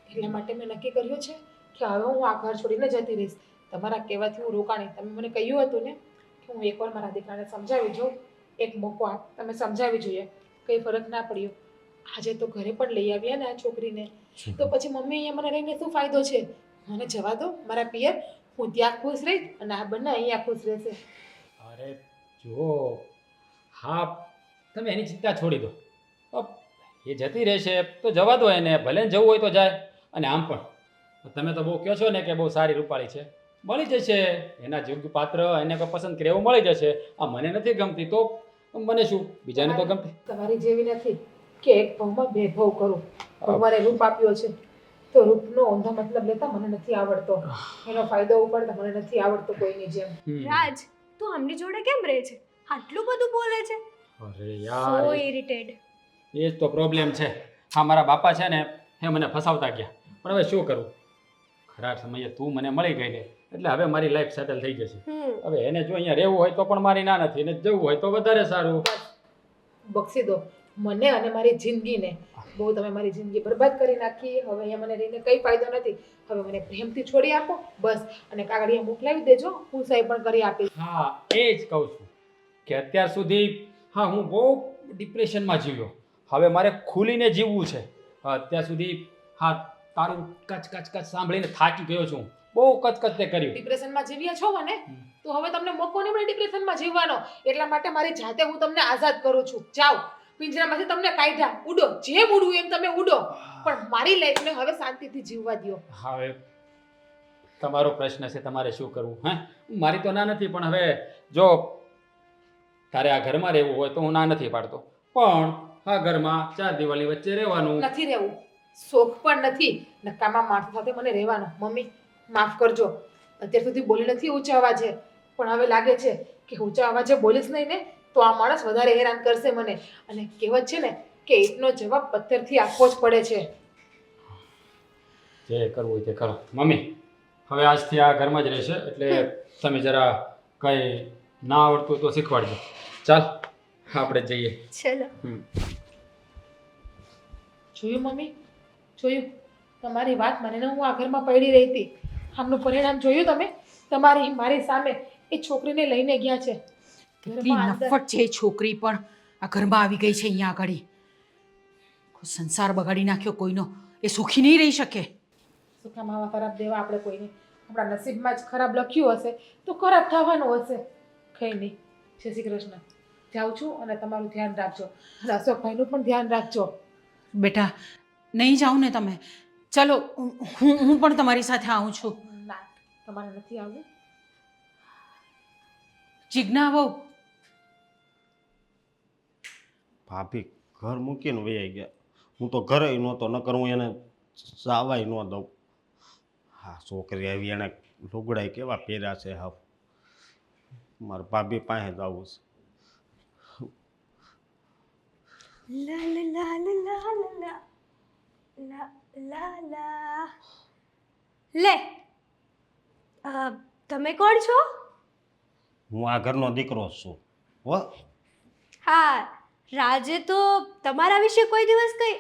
એટલા માટે મેં નક્કી કર્યું છે કે હવે હું આ ઘર છોડીને જતી રહીશ. તમારા કહેવાથી હું રોકાણી. તમે મને કહ્યું હતું ને કે હું એકવાર મારા દીકરાને સમજાવી જોઉં, એક મોકો આપ, તમે સમજાવી જોઈએ, કંઈ ફરક ના પડ્યો. આજે તો ઘરે પણ લઈ આવ્યા ને આ છોકરીને, તો પછી મમ્મી અહીંયા મને રહીને શું ફાયદો છે? મને જવા દો મારા પિયર, હું ત્યાં ખુશ રહીશ અને આ બંને અહીંયા ખુશ રહેશે. અરે જુઓ, હા તમે એની ચિંતા છોડી દો. એ જતી રહેશે તો જવા દો એને, ભલે ને જવું હોય તો જાય. અને આમ પણ તમે તો બહુ કહો છો ને કે બહુ સારી રૂપાળી છે, મળી જશે એના યોગ્ય પાત્ર, એને કોઈ પસંદ કરે એવું મળી જશે. આ મને નથી ગમતી તો મને શું, બીજાને તો ગમતી. તમારી જેવી નથી કે એક ભાવમાં બે ભાવ કરું. ભગવાને રૂપ આપ્યો છે તો રૂપનો ઊંધો મતલબ લેતા મને નથી આવડતો, એનો ફાયદો ઉપાડતા મને નથી આવડતો કોઈની જેમ. રાજ, તું આમની જોડે કેમ રહે છે? આટલું બધું બોલે છે. અરે સો યાર, ઇરિટેડ. એ જ તો પ્રોબ્લેમ છે. હા, મારા બાપા છે ને એ મને ફસાવતા ગયા, પણ હવે શું કરું, ખરાબ સમયે તું મને મળી ગઈ ને એટલે હવે મારી લાઈફ સેટલ થઈ જશે. હવે એને જો અહીંયા રહેવું હોય તો પણ મારી ના નથી, ને જવું હોય તો વધારે સારું. બક્ષી દો મને અને મારી જિંદગીને. બહુ તમે મારી જિંદગી બરબાદ કરી નાખી. હવે અહીંયા મને રહીને કંઈ ફાયદો નથી. હવે મને પ્રેમથી છોડી આપો બસ, અને કાગળિયા મોકલાવી દેજો, હું સહી પણ કરી આપીશ. હા, એ જ કહું છું કે અત્યાર સુધી હા હું બહુ ડિપ્રેશનમાં જીવ્યો, હવે મારે ખુલીને જીવવું છે. અત્યાર સુધી હા તારું કચ કચ કચ સાંભળીને થાકી ગયો છું, બહુ કચકચ તે કર્યું. ડિપ્રેશનમાં જીવ્યા છો મને, તો હવે તમને મોકો નહીં મળે ડિપ્રેશનમાં જીવવાનો. એટલા માટે મારી જાતે હું તમને આઝાદ કરું છું. જાઓ, પિંજરામાંથી તમને કાઢ્યા, ઉડો, જેમ ઉડવું એમ તમે ઉડો, પણ મારી લાઈફને હવે શાંતિથી જીવવા દો. હવે તમારો પ્રશ્ન છે, તમારે શું કરવું? હે, મારી તો ના નથી, પણ હવે જો તારે આ ઘરમાં રહેવું હોય તો હું ના નથી પાડતો, પણ આ ઘરમાં 4 દિવાળી વચ્ચે રહેવાનું નથી રહેવું, શોખ પણ નથી. નકામા માણસો સાથે મને રહેવાનો. મમ્મી માફ કરજો, અત્યાર સુધી બોલી નથી ઊંચા અવાજે, પણ હવે લાગે છે કે ઊંચા અવાજે બોલીશ નહીં ને તો આ માણસ વધારે હેરાન કરશે મને. અને કહેવત છે ને કે ઈંટનો જવાબ પથ્થરથી આપવો જ પડે છે. જે કરવું હોય તે કરો. મમ્મી હવે આજથી આ ઘરમાં જ રહેશે, એટલે તમે જરા કંઈ ના આવડતું તો શીખવાડજો. ચાલ આપણે જઈએ. ચલો. જોયું મમ્મી, જોયું તમારી વાત મને હું આ ઘરમાં પડી રહી હતી. આમનું પરિણામ જોયું તમે? તમારી મારી સામે એ છોકરીને લઈને ગયા છે. કેટલી નફટ છે એ છોકરી પણ આ ઘરમાં આવી ગઈ છે અહીંયા આગળ. સંસાર બગાડી નાખ્યો કોઈનો, એ સુખી નહીં રહી શકે. સુખા માવા ખરાબ દેવા આપણે કોઈને, આપણા નસીબમાં જ ખરાબ લખ્યું હશે તો ખરાબ થવાનું હશે. કંઈ નહીં. જય શ્રી કૃષ્ણ. જાઉં છું અને તમારું ધ્યાન રાખજો, અને અશોકભાઈનું પણ ધ્યાન રાખજો. બેટા નહીં જાઓ ને તમે, ચલો હું પણ તમારી સાથે આવું છું. ના, તમારે નથી આવવું. જીજ્ઞા બહુ ભાભી ઘર મૂકીને વહી ગયા. હું તો ઘરે નહોતો, નકર હું એને સાવાય ન દઉં. હા, છોકરી આવી, એને લુગડાય કેવા પહેર્યા છે. હા, મારા ભાભી પાસે જ આવું છે. લા લા લા લા લા લા લા લા. લે, તમે કોણ છો? હું આ ઘરનો દીકરો જ છું. હો, હા, રાજે તો તમારા વિશે કોઈ દિવસ કઈ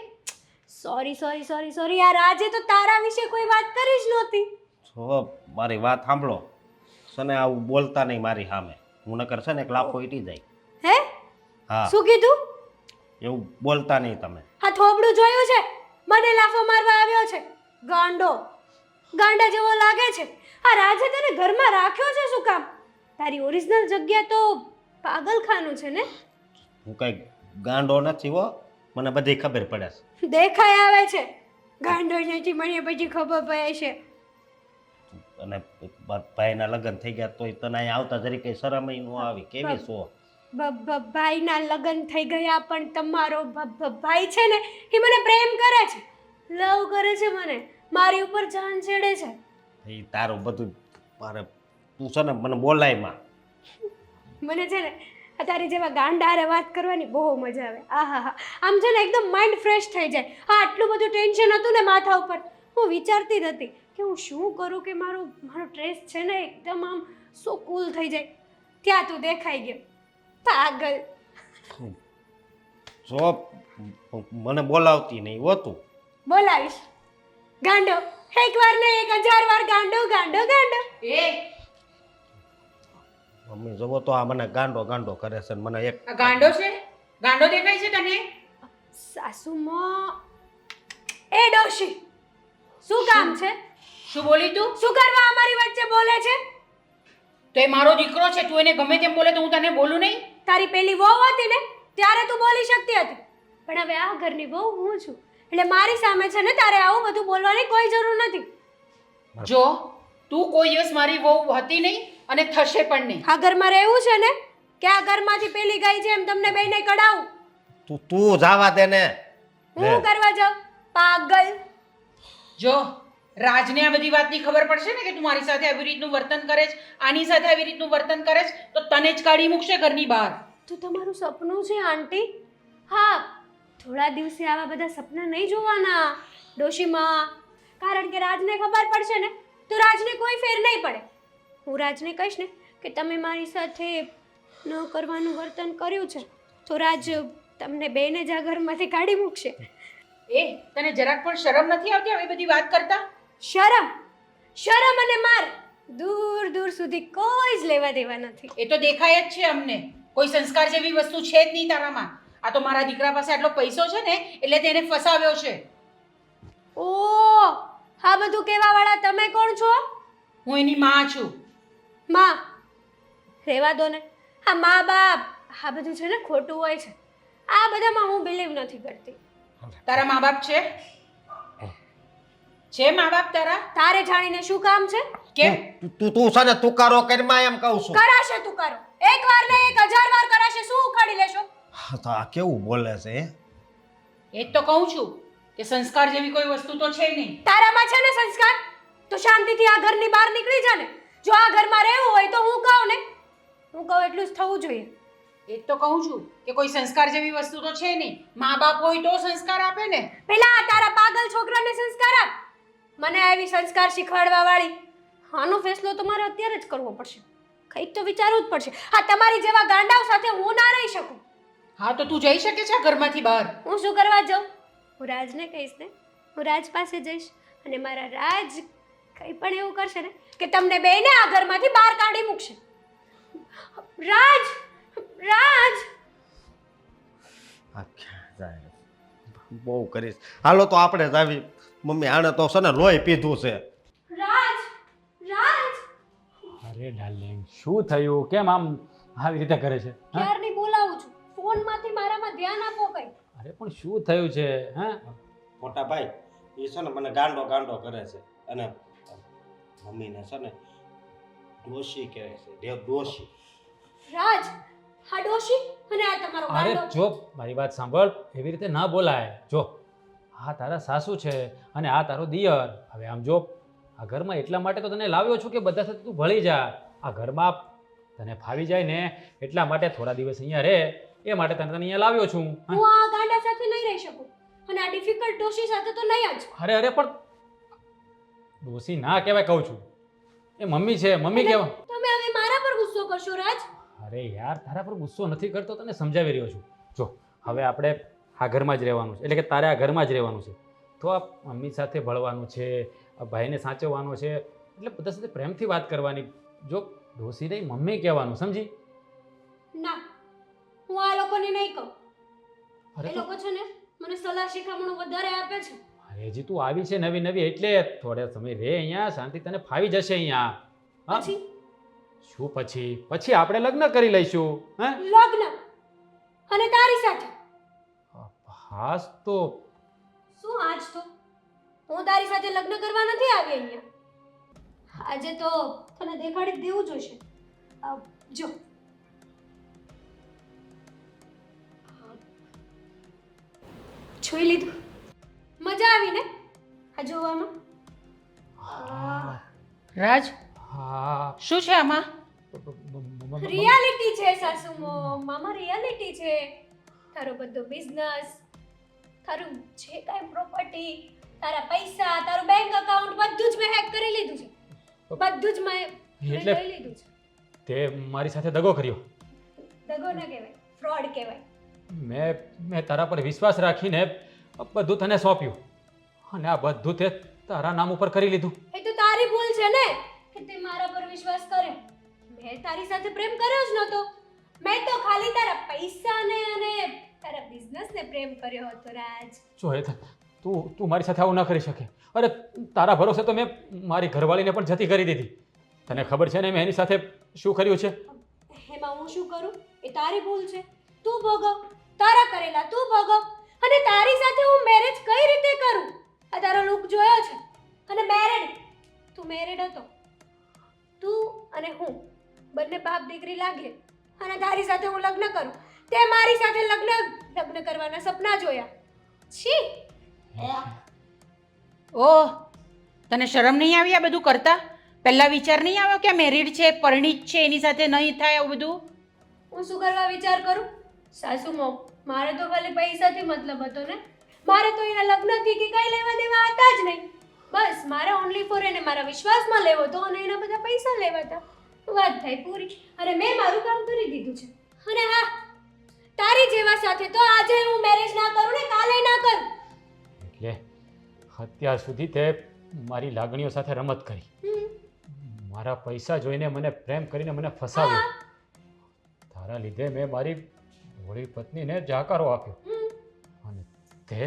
સોરી સોરી સોરી સોરી યાર, રાજે તો તારા વિશે કોઈ વાત કરી જ નહોતી. જો મારી વાત સાંભળો, છે ને આવું બોલતા નહીં મારી સામે. હું નકર છે ને એક લાફો ઈટી જાય. હે? હા, શું કીધું? એવું બોલતા નહીં તમે. આ થોબડું જોયું છે? મને લાફો મારવા આવ્યો છે? ગાંડો, ગાંડા જેવો લાગે છે. આ રાજે તને ઘરમાં રાખ્યો છે શું કામ? તારી ઓરિજિનલ જગ્યા તો પાગલખાનું છે ને? હું કઈ ગાંડો નથી હો, મને બધી ખબર પડે છે. દેખાય આવે છે ગાંડો નથી, મને પછી ખબર પડે છે. અને ભાઈના લગ્ન થઈ ગયા તોય તને અહીંયા આવતા જરી કઈ શરમ ન આવી. કેવી છો? ભાઈના લગ્ન થઈ ગયા પણ તમારો ભાઈ છે ને એ મને પ્રેમ કરે છે, લવ કરે છે, મને મારી ઉપર જાન છેડે છે. એ તારું બધું મારે તું છે ને મને બોલાય માં. મને છે ને તારી જેવા ગાંડારે વાત કરવાની બહુ મજા આવે. આહા હા, આમ છે ને એકદમ માઇન્ડ ફ્રેશ થઈ જાય. હા, આટલું બધું ટેન્શન હતું ને માથા ઉપર, હું વિચારતી જ હતી કે હું શું કરું કે મારો સ્ટ્રેસ છે ને એકદમ આમ સો કૂલ થઈ જાય. ત્યાં તું દેખાઈ ગયો. પાગલ. જો મને બોલાવતી નહીં હોતું. બોલાવીશ. ગાંડો. એક વાર નહીં 1000 વાર ગાંડો ગાંડો ગાંડો. એ મમ્મી જવો તો આ મને ગાંડો ગાંડો કરે છે ને મને એક આ ગાંડો છે? ગાંડો દેખાય છે તને? સાસુમાં એ ડોશી શું કામ છે? શું બોલી તું? શું કરવા અમારી વચ્ચે બોલે છે? તો એ મારો દીકરો છે, તું એને ગમે તેમ બોલે તો હું તને બોલું નહીં? તારી પેલી વહુ હતી ને ત્યારે તું બોલી શકતી હતી, પણ હવે આ ઘરની વહુ હું છું એટલે મારી સામે છે ને તારે આવું બધું બોલવાની કોઈ જરૂર નથી. જો તું કોઈ દિવસ મારી વહુ હતી નહીં અને થશે પણ નહીં. આ ઘરમાં રહેવું છે ને કે આ ઘરમાંથી પેલી ગઈ છે એમ તમને બેયને કઢાવું? તું જવા દે ને. હું કરવા જાઉં? પાગલ. જો રાજને આ બધી વાતની ખબર પડશે ને કે તું મારી સાથે આવી રીતનું વર્તન કરે છે, આની સાથે આવી રીતનું વર્તન કરે છે, તો તને જ કાઢી મૂકશે ઘરની બહાર. તો તમારું સપનું છે આંટી? હા, થોડા દિવસે આવા બધા સપના નહીં જોવાના ડોશીમાં, કારણ કે રાજને ખબર પડશે ને તો રાજને કોઈ ફેર નહીં પડે. હું રાજને કહીશ ને કે તમે મારી સાથે ન કરવાનું વર્તન કર્યું છે તો રાજ તમને બેને જ આ ઘરમાંથી કાઢી મૂકશે. એ તને જરાક પણ શરમ નથી આવતી આવી બધી વાત કરતા? શરમ અને માર દૂર દૂર સુધી કોઈ જ લેવા દેવા નથી. એ તો દેખાય જ છે અમને. કોઈ સંસ્કાર જેવી વસ્તુ છે જ નહીં તારામાં. આ તો મારા દીકરા પાસે આટલો પૈસો છે ને એટલે તેને ફસાવ્યો છે. ઓ, આ બધું કહેવા વાળા તમે કોણ છો? હું એની માં છું. માં રહેવા દો ને. આ મા બાપ આ બધું છે ને ખોટું હોય છે. આ બધામાં હું બિલીવ નથી કરતી. તારા મા બાપ છે? છે મા બાપ તારા? તારે જાણીને શું કામ છે? કેમ? તું છે ને તુકારો કરીમાં એમ કહું છું. કરાશે તું કરો. એક વાર ને 1000 વાર કરાશે. શું ઉખાડી લેશો? હા, તો આ કેવું બોલે છે હે? એ જ તો કહું છું કે સંસ્કાર જેવી કોઈ વસ્તુ તો છે નહીં. તારામાં છે ને સંસ્કાર? તો શાંતિથી આ ઘરની બહાર નીકળી જા ને. જો આ ઘરમાં રહેવું હોય તો હું કહું ને, હું કહું એટલું જ થવું જોઈએ. એ જ તો કહું છું કે કોઈ સંસ્કાર જેવી વસ્તુ તો છે નહીં. મા બાપ હોય તો સંસ્કાર આપે ને. પેલા આ તારા પાગલ છોકરાને સંસ્કાર આપ. મને આવી સંસ્કાર શીખવાડવા વાળી આનો ફેસલો તો મારે અત્યારે જ કરવો પડશે. કંઈક તો વિચારવું જ પડશે. હા, તમારી જેવા ગાંડાઓ સાથે હું ના રહી શકું. હા તો તું જઈ શકે છે આ ઘરમાંથી બહાર? હું શું કરવા જાઉં? હું રાજને કહીશ ને, હું રાજ પાસે જઈશ અને મારા રાજ કંઈ પણ એવું કરશે ને કે તમને બેયને આ ઘરમાંથી બહાર કાઢી મૂકશે. રાજ રાજ આ ક્યાં જાય? બહુ કરીશ. હાલો તો આપણે જ આવી. મમ્મી આને તો છે ને લોહી પીધું છે. રાજ રાજ અરે ડાર્લિંગ, શું થયું? કેમ આમ આવી રીતે કરે છે? હા? ક્યારની બોલાવું છું. ફોનમાંથી મારામાં ધ્યાન આપો કંઈ. અરે પણ શું થયું છે? હા, મોટા ભાઈ એ છે ને મને ગાંડો ગાંડો કરે છે અને મમ્મીને છે ને ડોશી કહે છે. દેવ ડોશી. રાજ, આ ડોશી અને આ તમારો અરે ગાંડો. જો મારી વાત સાંભળ, એવી રીતે ના બોલાય. જો આ તારા સાસુ છે અને આ તારો દિયર. હવે આમ જો આ ઘરમાં એટલા માટે તો તને લાવ્યો છું કે બધા સાથે તું ભળી જા. આ ઘરમાં તને ફાવી જાય ને એટલા માટે થોડા દિવસ અહીંયા રહે, એ માટે તને અહીંયા લાવ્યો છું. હા? હું આ ગાંડા સાથે નહીં રહી શકું અને આ ડિફિકલ્ટ ડોશી સાથે તો નહીં જ. અરે પણ ડોસી ના કહેવાય કહું છું. એ મમ્મી છે, મમ્મી કહેવાય. તમે હવે મારા પર ગુસ્સો કરશો રાજ? અરે યાર, તારા પર ગુસ્સો નથી કરતો, તને સમજાવી રહ્યો છું. જો હવે આપણે આ ઘરમાં જ રહેવાનું છે, એટલે કે તારે આ ઘરમાં જ રહેવાનું છે. તો આ મમ્મી સાથે ભળવાનું છે, આ ભાઈને સાચવવાનો છે, એટલે બધા સાથે પ્રેમથી વાત કરવાની. જો ડોસી નહીં મમ્મી કહેવાનું, સમજી? ના, હું આ લોકોને નહીં કહું. અરે એ તો લોકો છે ને મને સલાહ શિખામણો વધારે આપે છે. અરે હજી તું આવી છે નવી નવી, એટલે થોડે સમય રહે અહીંયા, શાંતિ તને ફાવી જશે અહીંયા. હા? પછી શું પછી? પછી આપણે લગ્ન કરી લઈશું. હા લગ્ન અને તારી સાથે. હાસ તો શું આજ તો હું તારી સાથે લગ્ન કરવા નથી આવી અહીંયા. આજે તો તને દેખાડી જ દેવું જોઈશે. જો જોઈ લીધું? મજા આવી ને આ જોવામાં? રાજ, હા શું છે આમાં? રિયાલિટી છે સાસુમો, મામા રિયાલિટી છે. તારો બધો બિઝનેસ, તારું જે કાંઈ પ્રોપર્ટી, તારા પૈસા, તારું બેંક અકાઉન્ટ બધું જ મેં હેક કરી લીધું છે. બધું જ મેં એટલે લઈ લીધું છે. તે મારી સાથે દગો કર્યો. દગો ન કહેવાય, ફ્રોડ કહેવાય. મેં તારા પર વિશ્વાસ રાખીને બધું તને સોંપ્યું અને આ બધું તે તારા નામ ઉપર કરી લીધું. એ તો તારી ભૂલ છે ને કે તે મારા પર વિશ્વાસ કર્યો. મેં તારી સાથે પ્રેમ કર્યો જ નહોતો. મેં તો ખાલી તારા પૈસાને અને તારા બિઝનેસને પ્રેમ કર્યો હતો રાજ. જો હેતલ, તું મારી સાથે આવું ન કરી શકે. અરે તારા ભરોસે તો મેં મારી ઘરવાળીને પણ જતી કરી દીધી. તને ખબર છે ને મેં એની સાથે શું કર્યું છે? એમાં હું શું કરું? એ તારી ભૂલ છે. તું ભોગવ. તારા કરેલા તું ભોગવ. અને તારી સાથે હું મેરેજ કઈ રીતે કરું? આ તારો લુક જોયો છે. અને મેરેડ, તું મેરેડ હતો. તું અને હું બંને બાપ દીકરી લાગીએ અને તારી સાથે હું લગ્ન કરું. તે મારી સાથે લગ્ન કરવાના સપના જોયા. છી. ઓહ, તને શરમ નહીં આવી આ બધું કરતા? પહેલાં વિચાર નહીં આવ્યો કે મેરિડ છે, પરણિત છે, એની સાથે નહીં થાય આવું બધું? હું શું કરવા વિચાર કરું? સાસુમાં મારે તો ખાલી પૈસાથી મતલબ હતો ને. મારે તો એના લગ્નથી કે કઈ લેવા દેવા હતા જ નહીં. બસ મારે ઓનલી ફોર એને મારા વિશ્વાસમાં લેવો હતો અને એના બધા પૈસા લેવા હતા. વાત થઈ પૂરી. અને મેં મારું કામ કરી દીધું છે. અને હા, તારી જેવા સાથે તો આજે હું મેરેજ ના કરું ને કાલે ના કરું. એટલે અત્યાર સુધી તે મારી લાગણીઓ સાથે રમત કરી, મારા પૈસા જોઈને મને પ્રેમ કરીને મને ફસાવ્યો. તારા લીધે મેં મારી ભોળી પત્નીને જાકારો આપ્યો અને તે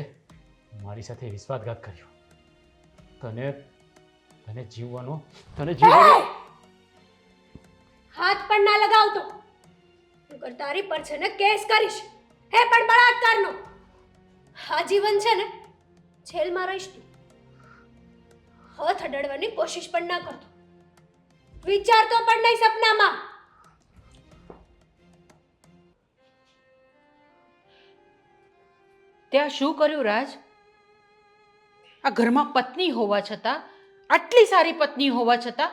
મારી સાથે વિશ્વાસઘાત કર્યો. તને જીવવાનો હાથ પણ ના લગાવતો. નકર તારી પર છે ને કેસ કરીશ. હે પણ બળાત્કારનો. આ જીવન છે ને જેલમાં રહીશ તું. હાથ અડાડવાની કોશિશ પણ ના કરતો. વિચારતો પણ નહીં સપનામાં. ત્યાં શું કર્યું રાજ? આ ઘરમાં પત્ની હોવા છતાં, આટલી સારી પત્ની હોવા છતાં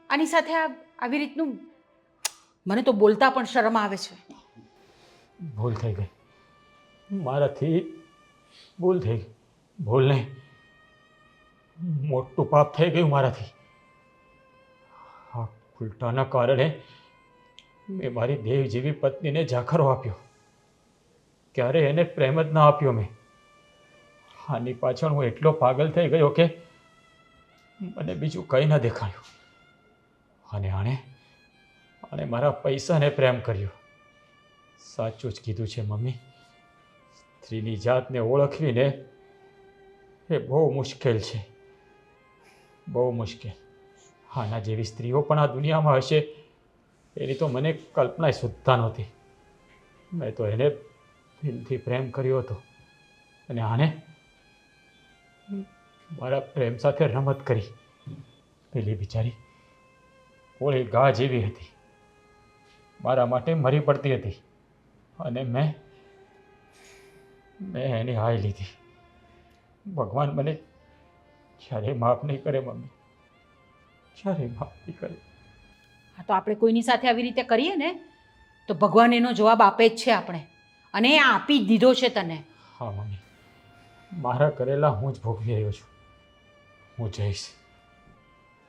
આની સાથે આવી રીતનું, મને તો બોલતા પણ શરમ આવે છે. ભૂલ થઈ ગઈ મારાથી, ભૂલ થઈ ગઈ. ભૂલ નહીં, મોટું પાપ થઈ ગયું મારાથી. આ ઉલટાના કારણે મેં મારી દેવ જેવી પત્નીને જાખરો આપ્યો. ક્યારે એને પ્રેમ જ ના આપ્યો મેં. આની પાછળ હું એટલો પાગલ થઈ ગયો કે મને બીજું કંઈ ન દેખાયું. અને આણે મારા પૈસાને પ્રેમ કર્યો. સાચું જ કીધું છે મમ્મી, સ્ત્રીની જાતને ઓળખવીને એ બહુ મુશ્કેલ છે, બહુ મુશ્કેલ. આના જેવી સ્ત્રીઓ પણ આ દુનિયામાં હશે એની તો મને કલ્પના સુદ્ધા નહોતી. મેં તો એને દિલથી પ્રેમ કર્યો હતો અને આને મારા પ્રેમ સાથે રમત કરી. પેલી બિચારી ઓળી ગા જેવી હતી, મારા માટે મરી પડતી હતી અને મેં એની હાય લીધી. ભગવાન મને ક્યારેય માફ નહીં કરે મમ્મી, ક્યારેય માફ નહીં કરે. હા, તો આપણે કોઈની સાથે આવી રીતે કરીએ ને તો ભગવાન એનો જવાબ આપે જ છે આપણે, અને એ આપી જ દીધો છે તને. હા મમ્મી, મારા કરેલા હું જ ભોગવી રહ્યો છું. હું જઈશ,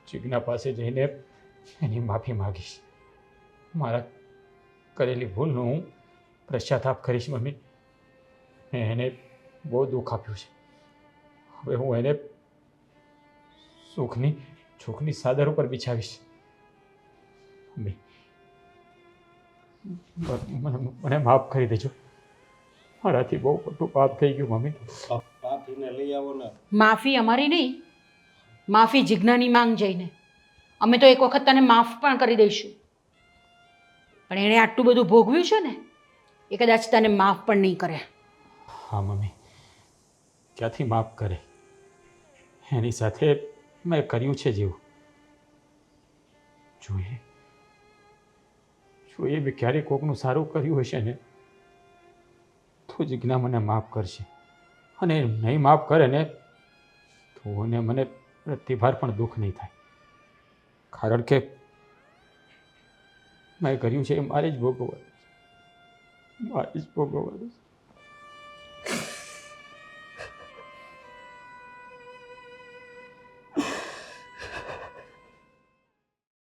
જીજ્ઞા પાસે જઈને એની માફી માગીશ. મારા કરેલી ભૂલનું હું પશ્ચાતાપ કરીશ મમ્મી. મેં એને બહુ દુઃખ આપ્યું છે. હવે હું એને સુખની ચાદર ઉપર બિછાવીશ. મમ્મી, મને માફ કરી દેજો. મારાથી બહુ મોટું પાપ થઈ ગયું મમ્મી. પાપીને લઈ આવો ને. માફી અમારી નહીં, માફી જીજ્ઞાની માંગ જઈને. અમે તો એક વખત તને માફ પણ કરી દઈશું, પણ એણે આટલું બધું ભોગવ્યું છે ને એ કદાચ તને માફ પણ નહીં કરે. હા મમ્મી, ક્યાંથી માફ કરે? એની સાથે મેં કર્યું છે જેવું. જોઈએ મેં ક્યારેક કોકનું સારું કર્યું હશે ને તો જીજ્ઞા મને માફ કરશે, અને નહીં માફ કરે ને તો મને પ્રતિભાર પણ દુઃખ નહીં થાય. કારણ કે મેં કર્યું છે એ મારે જ ભોગવવાનું છે.